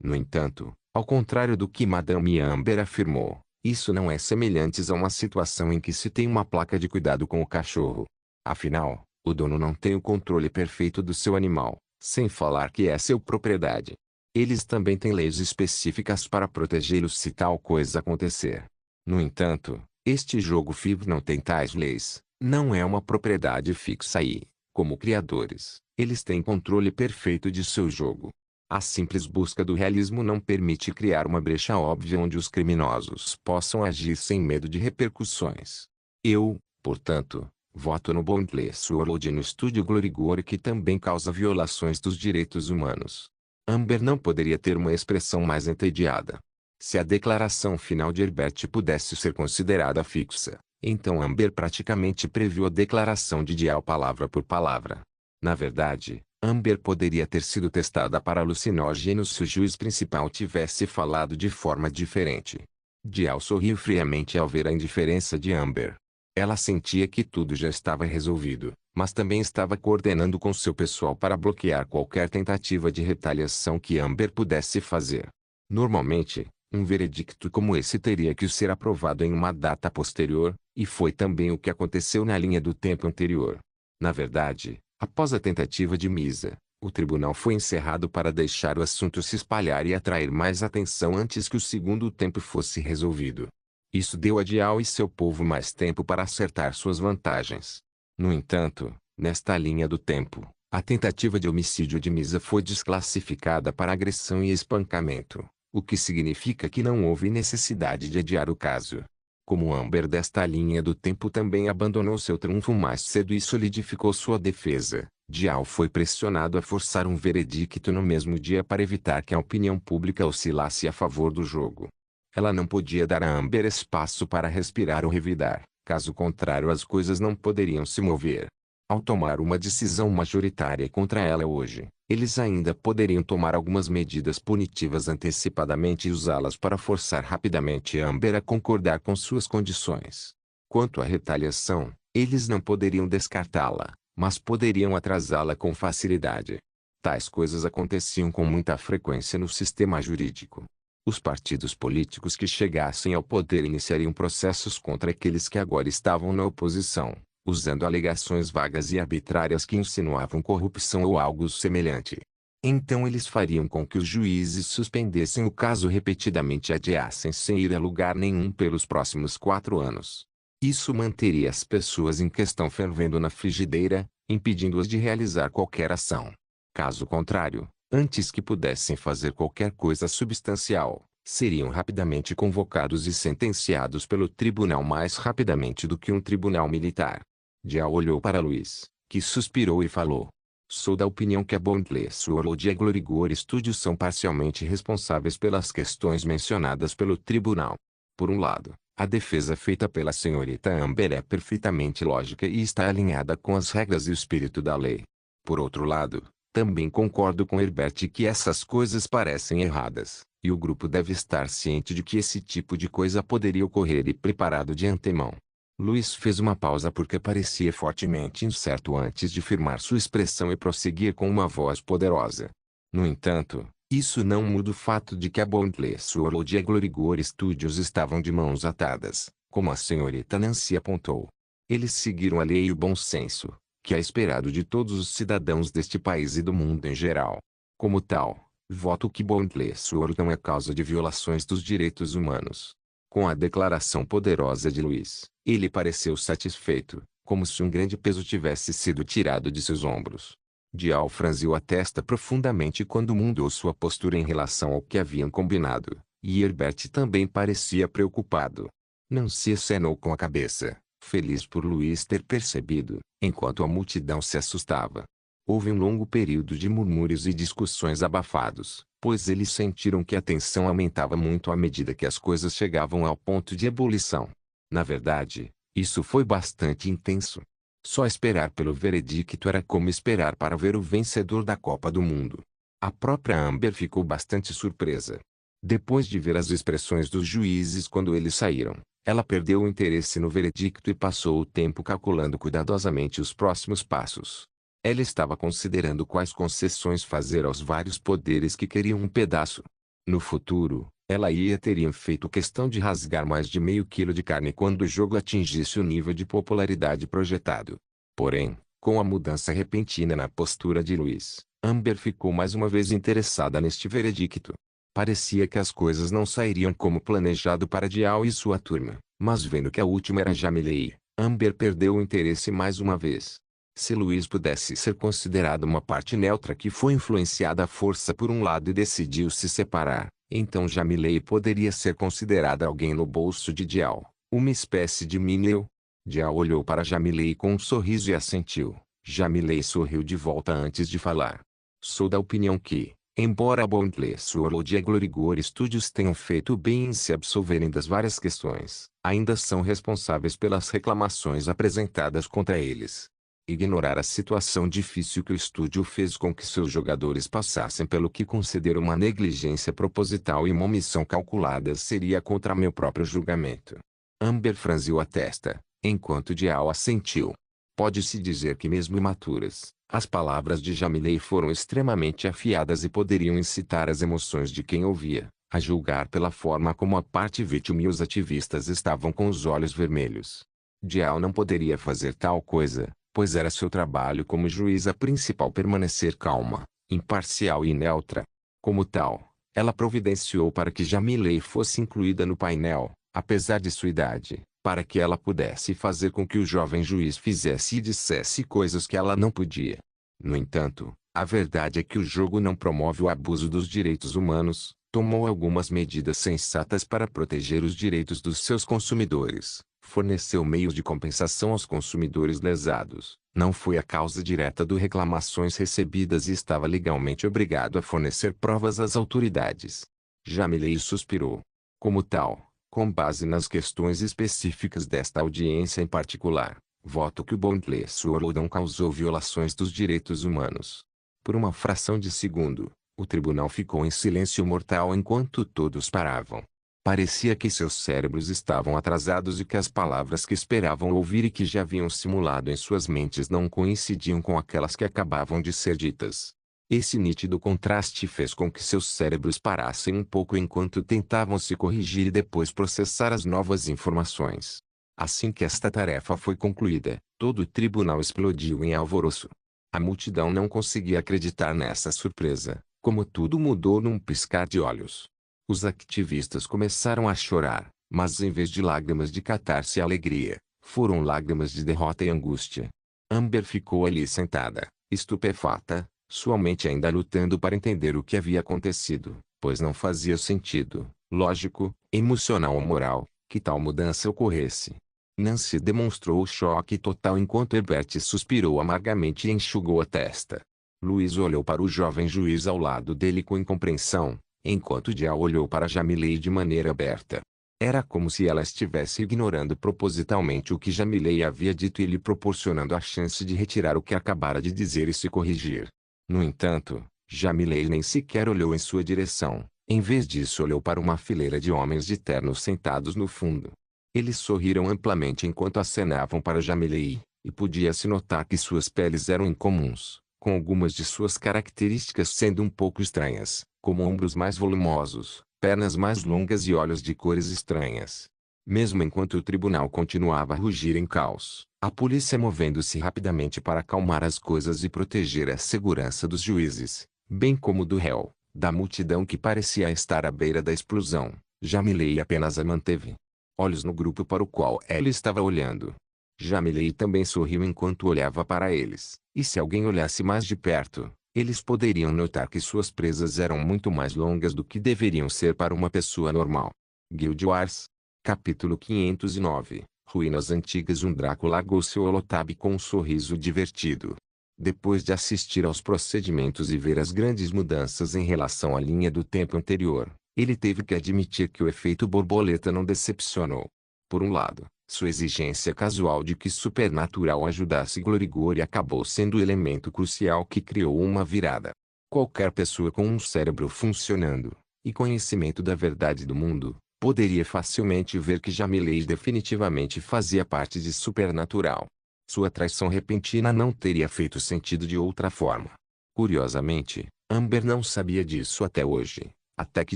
No entanto, ao contrário do que Madame Amber afirmou, isso não é semelhante a uma situação em que se tem uma placa de cuidado com o cachorro. Afinal, o dono não tem o controle perfeito do seu animal, sem falar que é sua propriedade. Eles também têm leis específicas para protegê-los se tal coisa acontecer. No entanto, este jogo FIV não tem tais leis, não é uma propriedade fixa e, como criadores, eles têm controle perfeito de seu jogo. A simples busca do realismo não permite criar uma brecha óbvia onde os criminosos possam agir sem medo de repercussões. Eu, portanto, voto no Boundless World e no estúdio Glorigor que também causa violações dos direitos humanos. Amber não poderia ter uma expressão mais entediada. Se a declaração final de Herbert pudesse ser considerada fixa, então Amber praticamente previu a declaração de Dial palavra por palavra. Na verdade, Amber poderia ter sido testada para alucinógenos se o juiz principal tivesse falado de forma diferente. Dial sorriu friamente ao ver a indiferença de Amber. Ela sentia que tudo já estava resolvido, mas também estava coordenando com seu pessoal para bloquear qualquer tentativa de retaliação que Amber pudesse fazer. Normalmente, um veredicto como esse teria que ser aprovado em uma data posterior, e foi também o que aconteceu na linha do tempo anterior. Na verdade, após a tentativa de Misa, o tribunal foi encerrado para deixar o assunto se espalhar e atrair mais atenção antes que o segundo tempo fosse resolvido. Isso deu a Dial e seu povo mais tempo para acertar suas vantagens. No entanto, nesta linha do tempo, a tentativa de homicídio de Misa foi desclassificada para agressão e espancamento, o que significa que não houve necessidade de adiar o caso. Como Amber desta linha do tempo também abandonou seu trunfo mais cedo e solidificou sua defesa, Dial foi pressionado a forçar um veredicto no mesmo dia para evitar que a opinião pública oscilasse a favor do jogo. Ela não podia dar a Amber espaço para respirar ou revidar, caso contrário as coisas não poderiam se mover. Ao tomar uma decisão majoritária contra ela hoje, eles ainda poderiam tomar algumas medidas punitivas antecipadamente e usá-las para forçar rapidamente Amber a concordar com suas condições. Quanto à retaliação, eles não poderiam descartá-la, mas poderiam atrasá-la com facilidade. Tais coisas aconteciam com muita frequência no sistema jurídico. Os partidos políticos que chegassem ao poder iniciariam processos contra aqueles que agora estavam na oposição, usando alegações vagas e arbitrárias que insinuavam corrupção ou algo semelhante. Então eles fariam com que os juízes suspendessem o caso repetidamente e adiassem sem ir a lugar nenhum pelos próximos 4 anos. Isso manteria as pessoas em questão fervendo na frigideira, impedindo-as de realizar qualquer ação. Caso contrário, antes que pudessem fazer qualquer coisa substancial, seriam rapidamente convocados e sentenciados pelo tribunal mais rapidamente do que um tribunal militar. Dial olhou para Luiz, que suspirou e falou: "Sou da opinião que a Bondley Sword e a Glorigor Studios são parcialmente responsáveis pelas questões mencionadas pelo tribunal. Por um lado, a defesa feita pela senhorita Amber é perfeitamente lógica e está alinhada com as regras e o espírito da lei. Por outro lado, também concordo com Herbert que essas coisas parecem erradas, e o grupo deve estar ciente de que esse tipo de coisa poderia ocorrer e preparado de antemão." Luiz fez uma pausa porque parecia fortemente incerto antes de firmar sua expressão e prosseguir com uma voz poderosa. "No entanto, isso não muda o fato de que a Bondley Sword e a Glorigor Studios estavam de mãos atadas, como a senhorita Nancy apontou. Eles seguiram a lei e o bom senso, que é esperado de todos os cidadãos deste país e do mundo em geral. Como tal, voto que Bondley Sword não é causa de violações dos direitos humanos." Com a declaração poderosa de Luiz, ele pareceu satisfeito, como se um grande peso tivesse sido tirado de seus ombros. Dial franziu a testa profundamente quando mudou sua postura em relação ao que haviam combinado, e Herbert também parecia preocupado. Nancy acenou com a cabeça, feliz por Luiz ter percebido, enquanto a multidão se assustava. Houve um longo período de murmúrios e discussões abafados, pois eles sentiram que a tensão aumentava muito à medida que as coisas chegavam ao ponto de ebulição. Na verdade, isso foi bastante intenso. Só esperar pelo veredicto era como esperar para ver o vencedor da Copa do Mundo. A própria Amber ficou bastante surpresa. Depois de ver as expressões dos juízes quando eles saíram, ela perdeu o interesse no veredicto e passou o tempo calculando cuidadosamente os próximos passos. Ela estava considerando quais concessões fazer aos vários poderes que queriam um pedaço. No futuro, ela teria feito questão de rasgar mais de meio quilo de carne quando o jogo atingisse o nível de popularidade projetado. Porém, com a mudança repentina na postura de Luiz, Amber ficou mais uma vez interessada neste veredicto. Parecia que as coisas não sairiam como planejado para Dial e sua turma, mas vendo que a última era Jamilei, Amber perdeu o interesse mais uma vez. Se Luiz pudesse ser considerado uma parte neutra que foi influenciada à força por um lado e decidiu se separar, então Jamilei poderia ser considerada alguém no bolso de Dial, uma espécie de mini-eu. Dial olhou para Jamilei com um sorriso e assentiu. Jamilei sorriu de volta antes de falar. "Sou da opinião que, embora a Bondley Sword e a Glorigor Studios tenham feito bem em se absolverem das várias questões, ainda são responsáveis pelas reclamações apresentadas contra eles. Ignorar a situação difícil que o estúdio fez com que seus jogadores passassem pelo que considero uma negligência proposital e uma omissão calculada seria contra meu próprio julgamento." Amber franziu a testa, enquanto Dial assentiu. Pode-se dizer que mesmo imaturas, as palavras de Jamilei foram extremamente afiadas e poderiam incitar as emoções de quem ouvia, a julgar pela forma como a parte vítima e os ativistas estavam com os olhos vermelhos. Dial não poderia fazer tal coisa, pois era seu trabalho como juíza principal permanecer calma, imparcial e neutra. Como tal, ela providenciou para que Jamilei fosse incluída no painel, apesar de sua idade, para que ela pudesse fazer com que o jovem juiz fizesse e dissesse coisas que ela não podia. No entanto, a verdade é que o jogo não promove o abuso dos direitos humanos, tomou algumas medidas sensatas para proteger os direitos dos seus consumidores, forneceu meios de compensação aos consumidores lesados, não foi a causa direta de reclamações recebidas e estava legalmente obrigado a fornecer provas às autoridades. Jamilei suspirou. Como tal, com base nas questões específicas desta audiência em particular, voto que o Bondley Sword não causou violações dos direitos humanos. Por uma fração de segundo, o tribunal ficou em silêncio mortal enquanto todos paravam. Parecia que seus cérebros estavam atrasados e que as palavras que esperavam ouvir e que já haviam simulado em suas mentes não coincidiam com aquelas que acabavam de ser ditas. Esse nítido contraste fez com que seus cérebros parassem um pouco enquanto tentavam se corrigir e depois processar as novas informações. Assim que esta tarefa foi concluída, todo o tribunal explodiu em alvoroço. A multidão não conseguia acreditar nessa surpresa, como tudo mudou num piscar de olhos. Os ativistas começaram a chorar, mas em vez de lágrimas de catarse e alegria, foram lágrimas de derrota e angústia. Amber ficou ali sentada, estupefata, sua mente ainda lutando para entender o que havia acontecido, pois não fazia sentido, lógico, emocional ou moral, que tal mudança ocorresse. Nancy demonstrou choque total enquanto Herbert suspirou amargamente e enxugou a testa. Louise olhou para o jovem juiz ao lado dele com incompreensão, enquanto Dia olhou para Jamilei de maneira aberta. Era como se ela estivesse ignorando propositalmente o que Jamilei havia dito e lhe proporcionando a chance de retirar o que acabara de dizer e se corrigir. No entanto, Jamilei nem sequer olhou em sua direção. Em vez disso olhou para uma fileira de homens de terno sentados no fundo. Eles sorriram amplamente enquanto acenavam para Jamilei, e podia-se notar que suas peles eram incomuns, com algumas de suas características sendo um pouco estranhas, como ombros mais volumosos, pernas mais longas e olhos de cores estranhas. Mesmo enquanto o tribunal continuava a rugir em caos, a polícia movendo-se rapidamente para acalmar as coisas e proteger a segurança dos juízes, bem como do réu, da multidão que parecia estar à beira da explosão, Jamilei apenas a manteve olhos no grupo para o qual ela estava olhando. Jamilei também sorriu enquanto olhava para eles, e se alguém olhasse mais de perto, eles poderiam notar que suas presas eram muito mais longas do que deveriam ser para uma pessoa normal. Guild Wars. Capítulo 509. Ruínas Antigas. Draco largou seu holotabe com um sorriso divertido. Depois de assistir aos procedimentos e ver as grandes mudanças em relação à linha do tempo anterior, ele teve que admitir que o efeito borboleta não decepcionou. Por um lado, sua exigência casual de que Supernatural ajudasse Glorigor acabou sendo o elemento crucial que criou uma virada. Qualquer pessoa com um cérebro funcionando, e conhecimento da verdade do mundo, poderia facilmente ver que Jamilei definitivamente fazia parte de Supernatural. Sua traição repentina não teria feito sentido de outra forma. Curiosamente, Amber não sabia disso até hoje. Até que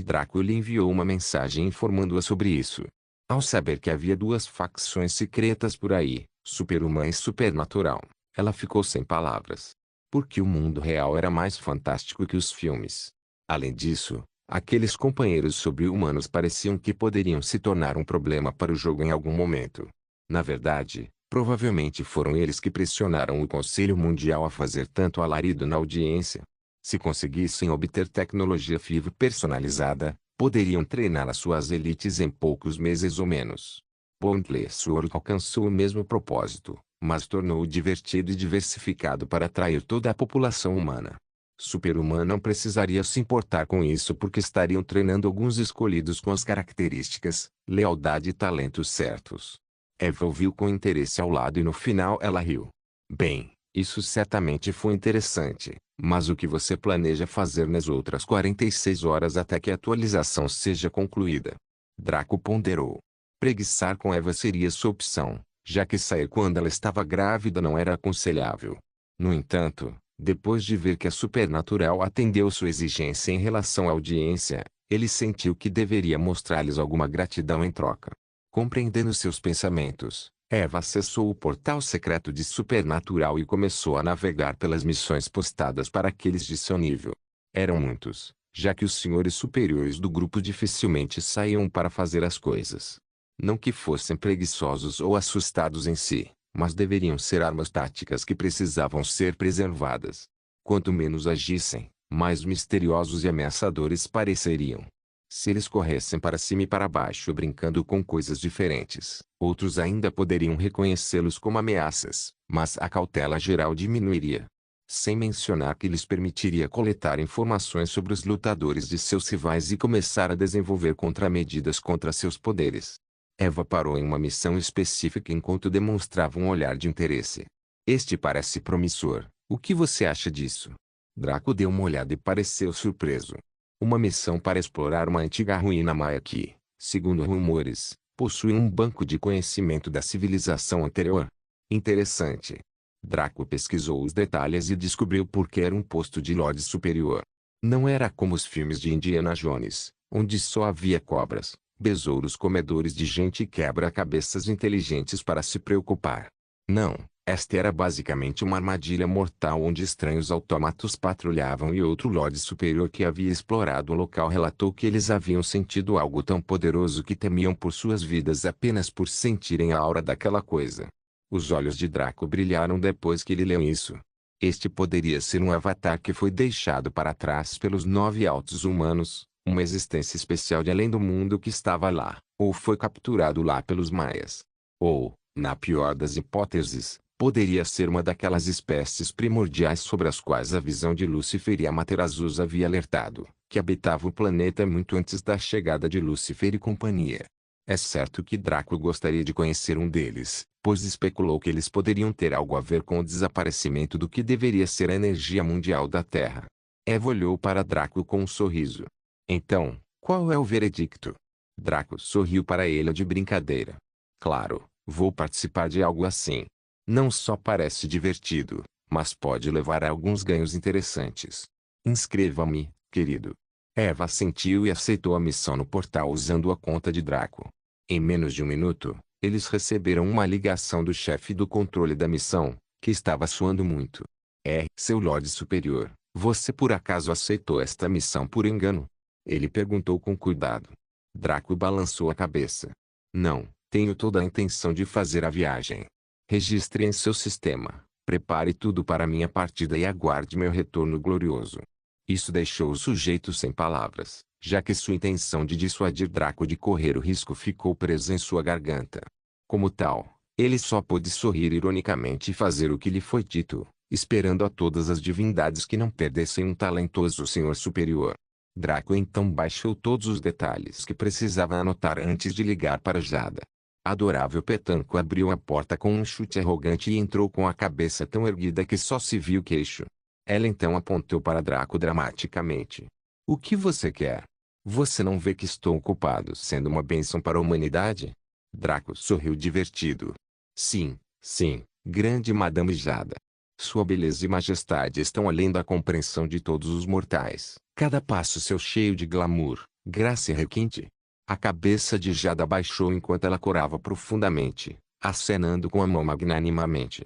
Draco lhe enviou uma mensagem informando-a sobre isso. Ao saber que havia duas facções secretas por aí, Superhumana e Supernatural, ela ficou sem palavras. Porque o mundo real era mais fantástico que os filmes. Além disso, aqueles companheiros sobre-humanos pareciam que poderiam se tornar um problema para o jogo em algum momento. Na verdade, provavelmente foram eles que pressionaram o Conselho Mundial a fazer tanto alarido na audiência. Se conseguissem obter tecnologia FIV personalizada, poderiam treinar as suas elites em poucos meses ou menos. Boundless Sword alcançou o mesmo propósito, mas tornou-o divertido e diversificado para atrair toda a população humana. Superhumano não precisaria se importar com isso porque estariam treinando alguns escolhidos com as características, lealdade e talentos certos. Eva ouviu com interesse ao lado e no final ela riu. Bem, isso certamente foi interessante, mas o que você planeja fazer nas outras 46 horas até que a atualização seja concluída? Draco ponderou. Preguiçar com Eva seria sua opção, já que sair quando ela estava grávida não era aconselhável. No entanto, depois de ver que a Supernatural atendeu sua exigência em relação à audiência, ele sentiu que deveria mostrar-lhes alguma gratidão em troca. Compreendendo seus pensamentos, Eva acessou o portal secreto de Supernatural e começou a navegar pelas missões postadas para aqueles de seu nível. Eram muitos, já que os senhores superiores do grupo dificilmente saíam para fazer as coisas. Não que fossem preguiçosos ou assustados em si, mas deveriam ser armas táticas que precisavam ser preservadas. Quanto menos agissem, mais misteriosos e ameaçadores pareceriam. Se eles corressem para cima e para baixo brincando com coisas diferentes, outros ainda poderiam reconhecê-los como ameaças, mas a cautela geral diminuiria. Sem mencionar que lhes permitiria coletar informações sobre os lutadores de seus rivais e começar a desenvolver contramedidas contra seus poderes. Eva parou em uma missão específica enquanto demonstrava um olhar de interesse. Este parece promissor, o que você acha disso? Draco deu uma olhada e pareceu surpreso. Uma missão para explorar uma antiga ruína maia que, segundo rumores, possui um banco de conhecimento da civilização anterior. Interessante. Draco pesquisou os detalhes e descobriu por que era um posto de Lorde Superior. Não era como os filmes de Indiana Jones, onde só havia cobras, Besouros comedores de gente e quebra-cabeças inteligentes para se preocupar. Não, esta era basicamente uma armadilha mortal onde estranhos autômatos patrulhavam e outro Lorde Superior que havia explorado o local relatou que eles haviam sentido algo tão poderoso que temiam por suas vidas apenas por sentirem a aura daquela coisa. Os olhos de Draco brilharam depois que ele leu isso. Este poderia ser um avatar que foi deixado para trás pelos 9 altos humanos, uma existência especial de além do mundo que estava lá, ou foi capturado lá pelos maias. Ou, na pior das hipóteses, poderia ser uma daquelas espécies primordiais sobre as quais a visão de Lúcifer e Amaterasu havia alertado, que habitava o planeta muito antes da chegada de Lúcifer e companhia. É certo que Draco gostaria de conhecer um deles, pois especulou que eles poderiam ter algo a ver com o desaparecimento do que deveria ser a energia mundial da Terra. Eva olhou para Draco com um sorriso. Então, qual é o veredicto? Draco sorriu para ele de brincadeira. Claro, vou participar de algo assim. Não só parece divertido, mas pode levar a alguns ganhos interessantes. Inscreva-me, querido. Eva assentiu e aceitou a missão no portal usando a conta de Draco. Em menos de um minuto, eles receberam uma ligação do chefe do controle da missão, que estava suando muito. Seu Lorde Superior, você por acaso aceitou esta missão por engano? Ele perguntou com cuidado. Draco balançou a cabeça. Não, tenho toda a intenção de fazer a viagem. Registre em seu sistema, prepare tudo para minha partida e aguarde meu retorno glorioso. Isso deixou o sujeito sem palavras, já que sua intenção de dissuadir Draco de correr o risco ficou presa em sua garganta. Como tal, ele só pôde sorrir ironicamente e fazer o que lhe foi dito, esperando a todas as divindades que não perdessem um talentoso senhor superior. Draco então baixou todos os detalhes que precisava anotar antes de ligar para Jada. Adorável Petanco abriu a porta com um chute arrogante e entrou com a cabeça tão erguida que só se viu o queixo. Ela então apontou para Draco dramaticamente. O que você quer? Você não vê que estou ocupado sendo uma bênção para a humanidade? Draco sorriu divertido. Sim, sim, grande Madame Jada. Sua beleza e majestade estão além da compreensão de todos os mortais. Cada passo seu cheio de glamour, graça e requinte. A cabeça de Jada baixou enquanto ela corava profundamente, acenando com a mão magnanimamente.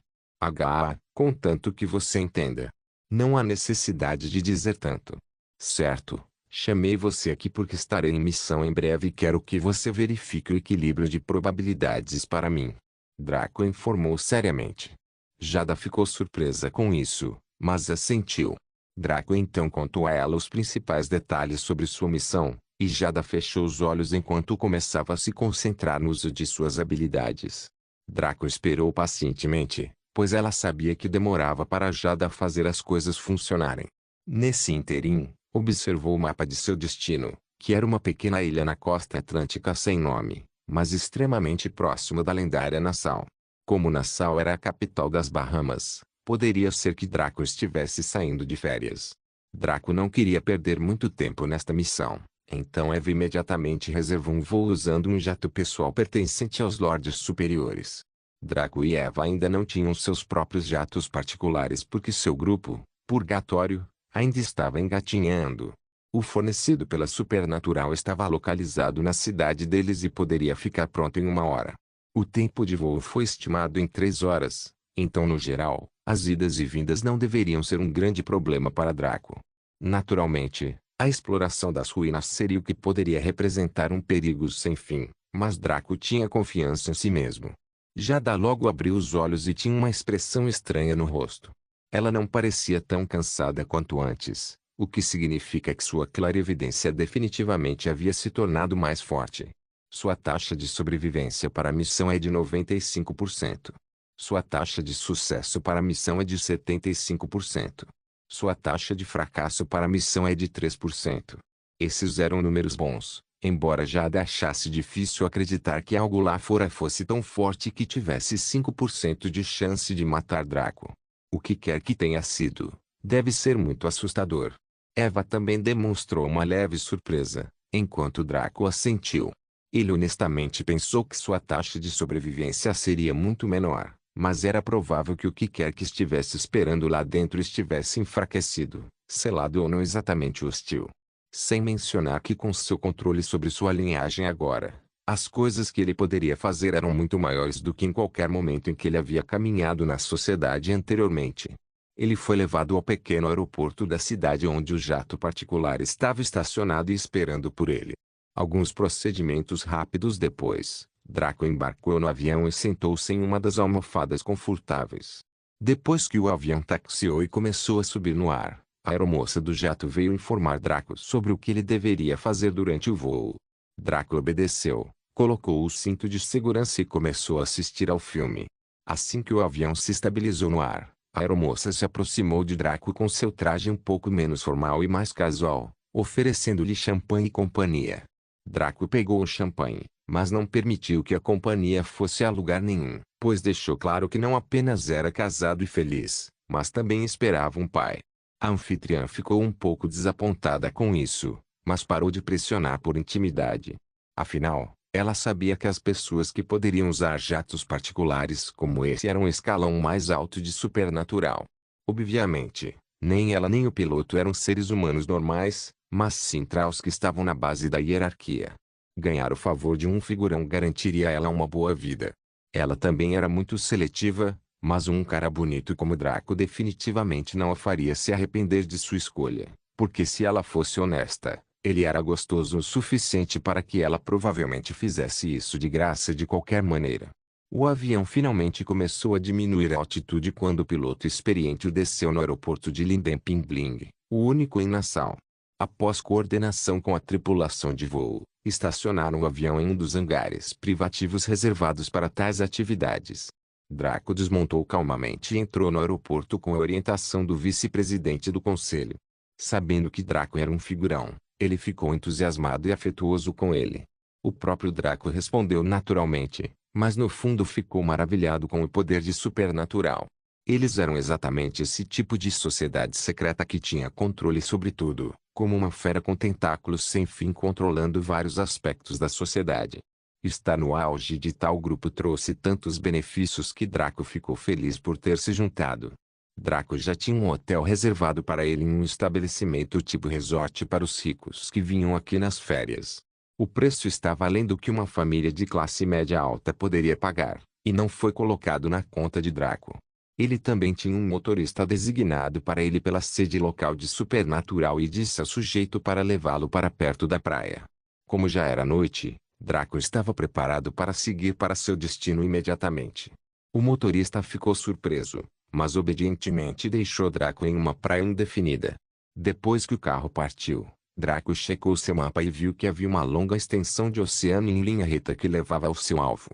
Contanto que você entenda. Não há necessidade de dizer tanto. Certo, chamei você aqui porque estarei em missão em breve e quero que você verifique o equilíbrio de probabilidades para mim. Draco informou seriamente. Jada ficou surpresa com isso, mas assentiu. Draco então contou a ela os principais detalhes sobre sua missão, e Jada fechou os olhos enquanto começava a se concentrar no uso de suas habilidades. Draco esperou pacientemente, pois ela sabia que demorava para Jada fazer as coisas funcionarem. Nesse ínterim, observou o mapa de seu destino, que era uma pequena ilha na costa atlântica sem nome, mas extremamente próxima da lendária Nassau. Como Nassau era a capital das Bahamas, poderia ser que Draco estivesse saindo de férias. Draco não queria perder muito tempo nesta missão, então Eva imediatamente reservou um voo usando um jato pessoal pertencente aos Lordes Superiores. Draco e Eva ainda não tinham seus próprios jatos particulares porque seu grupo, Purgatório, ainda estava engatinhando. O fornecido pela Supernatural estava localizado na cidade deles e poderia ficar pronto em 1 hora. O tempo de voo foi estimado em 3 horas, então no geral, as idas e vindas não deveriam ser um grande problema para Draco. Naturalmente, a exploração das ruínas seria o que poderia representar um perigo sem fim, mas Draco tinha confiança em si mesmo. Jada logo abriu os olhos e tinha uma expressão estranha no rosto. Ela não parecia tão cansada quanto antes, o que significa que sua clarividência definitivamente havia se tornado mais forte. Sua taxa de sobrevivência para a missão é de 95%. Sua taxa de sucesso para a missão é de 75%. Sua taxa de fracasso para a missão é de 3%. Esses eram números bons, embora Jada achasse difícil acreditar que algo lá fora fosse tão forte que tivesse 5% de chance de matar Draco. O que quer que tenha sido, deve ser muito assustador. Eva também demonstrou uma leve surpresa, enquanto Draco assentiu. Ele honestamente pensou que sua taxa de sobrevivência seria muito menor, mas era provável que o que quer que estivesse esperando lá dentro estivesse enfraquecido, selado ou não exatamente hostil. Sem mencionar que com seu controle sobre sua linhagem agora, as coisas que ele poderia fazer eram muito maiores do que em qualquer momento em que ele havia caminhado na sociedade anteriormente. Ele foi levado ao pequeno aeroporto da cidade onde o jato particular estava estacionado e esperando por ele. Alguns procedimentos rápidos depois, Draco embarcou no avião e sentou-se em uma das almofadas confortáveis. Depois que o avião taxiou e começou a subir no ar, a aeromoça do jato veio informar Draco sobre o que ele deveria fazer durante o voo. Draco obedeceu, colocou o cinto de segurança e começou a assistir ao filme. Assim que o avião se estabilizou no ar, a aeromoça se aproximou de Draco com seu traje um pouco menos formal e mais casual, oferecendo-lhe champanhe e companhia. Draco pegou o champanhe, mas não permitiu que a companhia fosse a lugar nenhum, pois deixou claro que não apenas era casado e feliz, mas também esperava um pai. A anfitriã ficou um pouco desapontada com isso, mas parou de pressionar por intimidade. Afinal, ela sabia que as pessoas que poderiam usar jatos particulares como esse eram um escalão mais alto de supernatural. Obviamente, nem ela nem o piloto eram seres humanos normais, mas sim Traus que estavam na base da hierarquia. Ganhar o favor de um figurão garantiria a ela uma boa vida. Ela também era muito seletiva, mas um cara bonito como Draco definitivamente não a faria se arrepender de sua escolha, porque se ela fosse honesta, ele era gostoso o suficiente para que ela provavelmente fizesse isso de graça de qualquer maneira. O avião finalmente começou a diminuir a altitude quando o piloto experiente o desceu no aeroporto de Lindenpingling, o único em Nassau. Após coordenação com a tripulação de voo, estacionaram o avião em um dos hangares privativos reservados para tais atividades. Draco desmontou calmamente e entrou no aeroporto com a orientação do vice-presidente do conselho. Sabendo que Draco era um figurão, ele ficou entusiasmado e afetuoso com ele. O próprio Draco respondeu naturalmente, mas no fundo ficou maravilhado com o poder de supernatural. Eles eram exatamente esse tipo de sociedade secreta que tinha controle sobre tudo, como uma fera com tentáculos sem fim controlando vários aspectos da sociedade. Estar no auge de tal grupo trouxe tantos benefícios que Draco ficou feliz por ter se juntado. Draco já tinha um hotel reservado para ele em um estabelecimento tipo resort para os ricos que vinham aqui nas férias. O preço estava além do que uma família de classe média alta poderia pagar, e não foi colocado na conta de Draco. Ele também tinha um motorista designado para ele pela sede local de supernatural e disse ao sujeito para levá-lo para perto da praia. Como já era noite, Draco estava preparado para seguir para seu destino imediatamente. O motorista ficou surpreso, mas obedientemente deixou Draco em uma praia indefinida. Depois que o carro partiu, Draco checou seu mapa e viu que havia uma longa extensão de oceano em linha reta que levava ao seu alvo.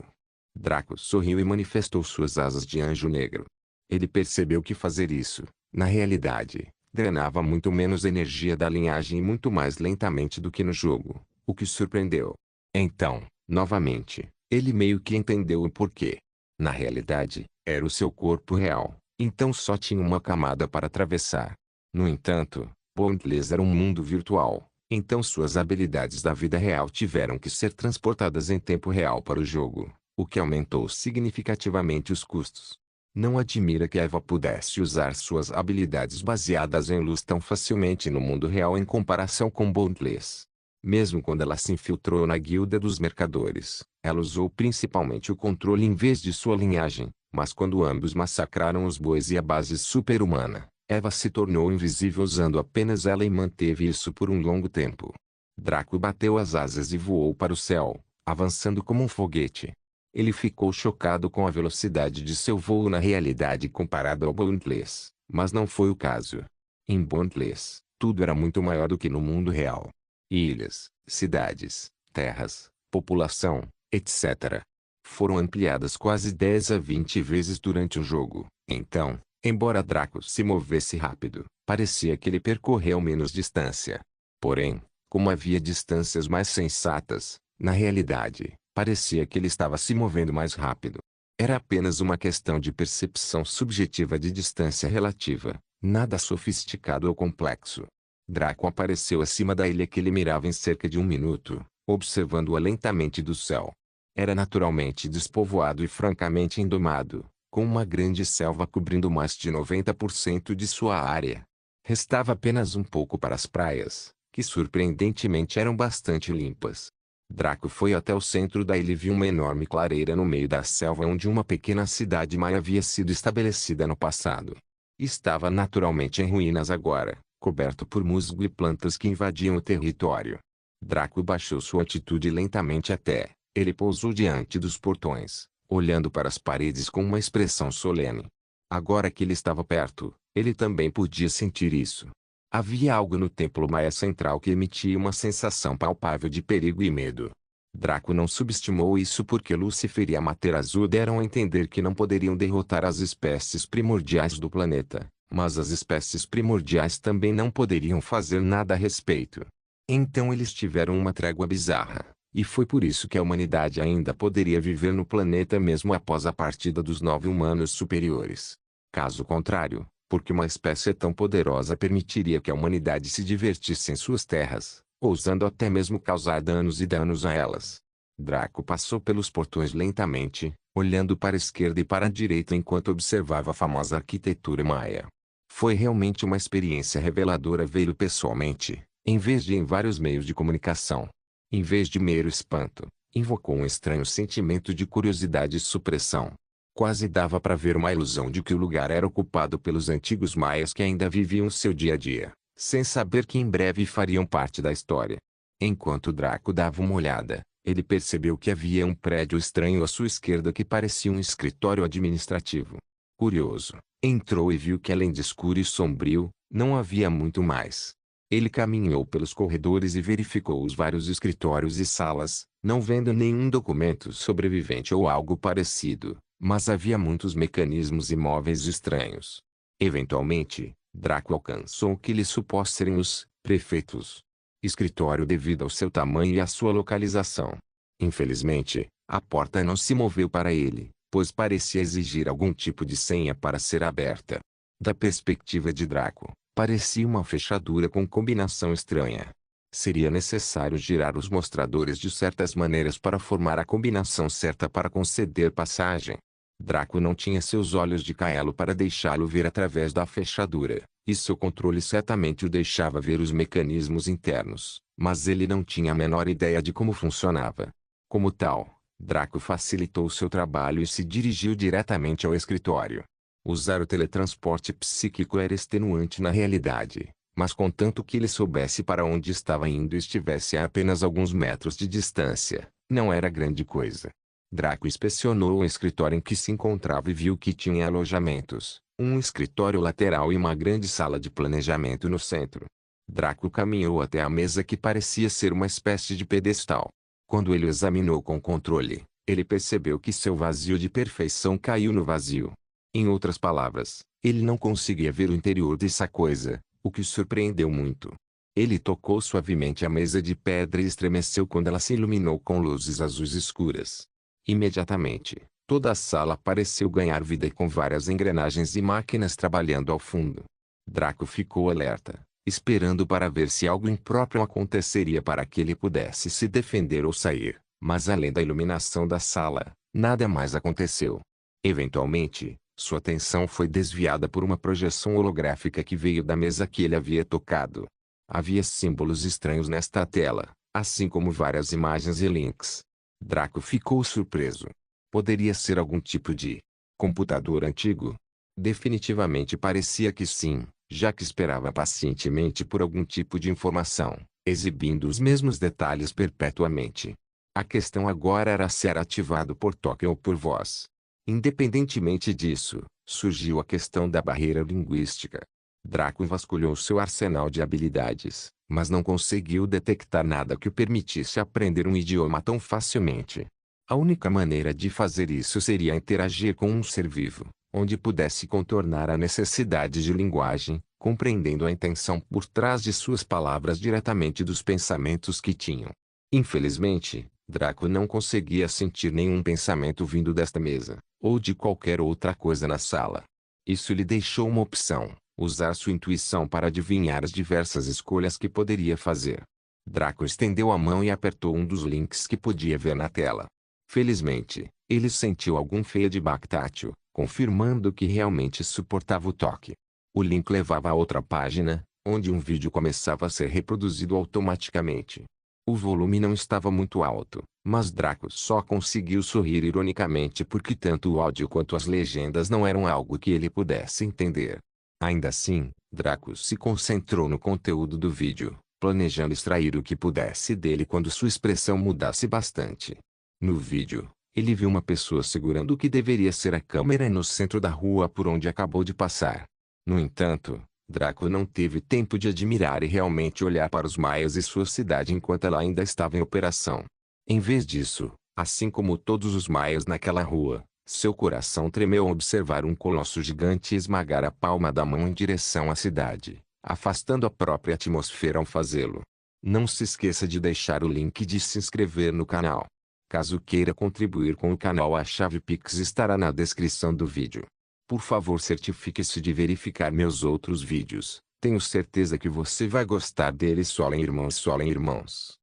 Draco sorriu e manifestou suas asas de anjo negro. Ele percebeu que fazer isso, na realidade, drenava muito menos energia da linhagem e muito mais lentamente do que no jogo, o que surpreendeu. Então, novamente, ele meio que entendeu o porquê. Na realidade, era o seu corpo real, então só tinha uma camada para atravessar. No entanto, Boundless era um mundo virtual, então suas habilidades da vida real tiveram que ser transportadas em tempo real para o jogo, o que aumentou significativamente os custos. Não admira que Eva pudesse usar suas habilidades baseadas em luz tão facilmente no mundo real em comparação com Boundless. Mesmo quando ela se infiltrou na guilda dos mercadores, ela usou principalmente o controle em vez de sua linhagem, mas quando ambos massacraram os bois e a base super-humana, Eva se tornou invisível usando apenas ela e manteve isso por um longo tempo. Draco bateu as asas e voou para o céu, avançando como um foguete. Ele ficou chocado com a velocidade de seu voo na realidade comparado ao Boundless, mas não foi o caso. Em Boundless, tudo era muito maior do que no mundo real. Ilhas, cidades, terras, população, etc. foram ampliadas quase 10 a 20 vezes durante o jogo. Então, embora Draco se movesse rápido, parecia que ele percorreu menos distância. Porém, como havia distâncias mais sensatas, na realidade, parecia que ele estava se movendo mais rápido. Era apenas uma questão de percepção subjetiva de distância relativa, nada sofisticado ou complexo. Draco apareceu acima da ilha que ele mirava em cerca de um minuto, observando-a lentamente do céu. Era naturalmente despovoado e francamente indomado, com uma grande selva cobrindo mais de 90% de sua área. Restava apenas um pouco para as praias, que surpreendentemente eram bastante limpas. Draco foi até o centro da ilha e viu uma enorme clareira no meio da selva onde uma pequena cidade maia havia sido estabelecida no passado. Estava naturalmente em ruínas agora, coberto por musgo e plantas que invadiam o território. Draco baixou sua altitude lentamente até ele pousou diante dos portões, olhando para as paredes com uma expressão solene. Agora que ele estava perto, ele também podia sentir isso. Havia algo no templo maia central que emitia uma sensação palpável de perigo e medo. Draco não subestimou isso porque Lúcifer e Amaterasu deram a entender que não poderiam derrotar as espécies primordiais do planeta, mas as espécies primordiais também não poderiam fazer nada a respeito. Então eles tiveram uma trégua bizarra, e foi por isso que a humanidade ainda poderia viver no planeta mesmo após a partida dos 9 humanos superiores. Caso contrário, porque uma espécie tão poderosa permitiria que a humanidade se divertisse em suas terras, ousando até mesmo causar danos a elas. Draco passou pelos portões lentamente, olhando para a esquerda e para a direita enquanto observava a famosa arquitetura maia. Foi realmente uma experiência reveladora vê-lo pessoalmente, em vez de em vários meios de comunicação. Em vez de mero espanto, invocou um estranho sentimento de curiosidade e supressão. Quase dava para ver uma ilusão de que o lugar era ocupado pelos antigos maias que ainda viviam seu dia a dia, sem saber que em breve fariam parte da história. Enquanto Draco dava uma olhada, ele percebeu que havia um prédio estranho à sua esquerda que parecia um escritório administrativo. Curioso, entrou e viu que além de escuro e sombrio, não havia muito mais. Ele caminhou pelos corredores e verificou os vários escritórios e salas, não vendo nenhum documento sobrevivente ou algo parecido. Mas havia muitos mecanismos e móveis estranhos. Eventualmente, Draco alcançou o que lhe supôs serem os prefeitos. Escritório devido ao seu tamanho e à sua localização. Infelizmente, a porta não se moveu para ele, pois parecia exigir algum tipo de senha para ser aberta. Da perspectiva de Draco, parecia uma fechadura com combinação estranha. Seria necessário girar os mostradores de certas maneiras para formar a combinação certa para conceder passagem. Draco não tinha seus olhos de Kaelo para deixá-lo ver através da fechadura, e seu controle certamente o deixava ver os mecanismos internos, mas ele não tinha a menor ideia de como funcionava. Como tal, Draco facilitou seu trabalho e se dirigiu diretamente ao escritório. Usar o teletransporte psíquico era extenuante na realidade, mas contanto que ele soubesse para onde estava indo e estivesse a apenas alguns metros de distância, não era grande coisa. Draco inspecionou o escritório em que se encontrava e viu que tinha alojamentos, um escritório lateral e uma grande sala de planejamento no centro. Draco caminhou até a mesa que parecia ser uma espécie de pedestal. Quando ele o examinou com controle, ele percebeu que seu vazio de perfeição caiu no vazio. Em outras palavras, ele não conseguia ver o interior dessa coisa, o que o surpreendeu muito. Ele tocou suavemente a mesa de pedra e estremeceu quando ela se iluminou com luzes azuis escuras. Imediatamente, toda a sala pareceu ganhar vida e com várias engrenagens e máquinas trabalhando ao fundo. Draco ficou alerta, esperando para ver se algo impróprio aconteceria para que ele pudesse se defender ou sair, mas além da iluminação da sala, nada mais aconteceu. Eventualmente, sua atenção foi desviada por uma projeção holográfica que veio da mesa que ele havia tocado. Havia símbolos estranhos nesta tela, assim como várias imagens e links. Draco ficou surpreso. Poderia ser algum tipo de computador antigo? Definitivamente parecia que sim, já que esperava pacientemente por algum tipo de informação, exibindo os mesmos detalhes perpetuamente. A questão agora era se era ativado por toque ou por voz. Independentemente disso, surgiu a questão da barreira linguística. Draco vasculhou seu arsenal de habilidades, mas não conseguiu detectar nada que o permitisse aprender um idioma tão facilmente. A única maneira de fazer isso seria interagir com um ser vivo, onde pudesse contornar a necessidade de linguagem, compreendendo a intenção por trás de suas palavras diretamente dos pensamentos que tinham. Infelizmente, Draco não conseguia sentir nenhum pensamento vindo desta mesa, ou de qualquer outra coisa na sala. Isso lhe deixou uma opção: usar sua intuição para adivinhar as diversas escolhas que poderia fazer. Draco estendeu a mão e apertou um dos links que podia ver na tela. Felizmente, ele sentiu algum feedback tátil, confirmando que realmente suportava o toque. O link levava a outra página, onde um vídeo começava a ser reproduzido automaticamente. O volume não estava muito alto, mas Draco só conseguiu sorrir ironicamente porque tanto o áudio quanto as legendas não eram algo que ele pudesse entender. Ainda assim, Draco se concentrou no conteúdo do vídeo, planejando extrair o que pudesse dele quando sua expressão mudasse bastante. No vídeo, ele viu uma pessoa segurando o que deveria ser a câmera no centro da rua por onde acabou de passar. No entanto, Draco não teve tempo de admirar e realmente olhar para os maias e sua cidade enquanto ela ainda estava em operação. Em vez disso, assim como todos os maias naquela rua, seu coração tremeu ao observar um colosso gigante esmagar a palma da mão em direção à cidade, afastando a própria atmosfera ao fazê-lo. Não se esqueça de deixar o link de se inscrever no canal. Caso queira contribuir com o canal, a chave Pix estará na descrição do vídeo. Por favor, certifique-se de verificar meus outros vídeos. Tenho certeza que você vai gostar deles. Solem irmãos, solem irmãos.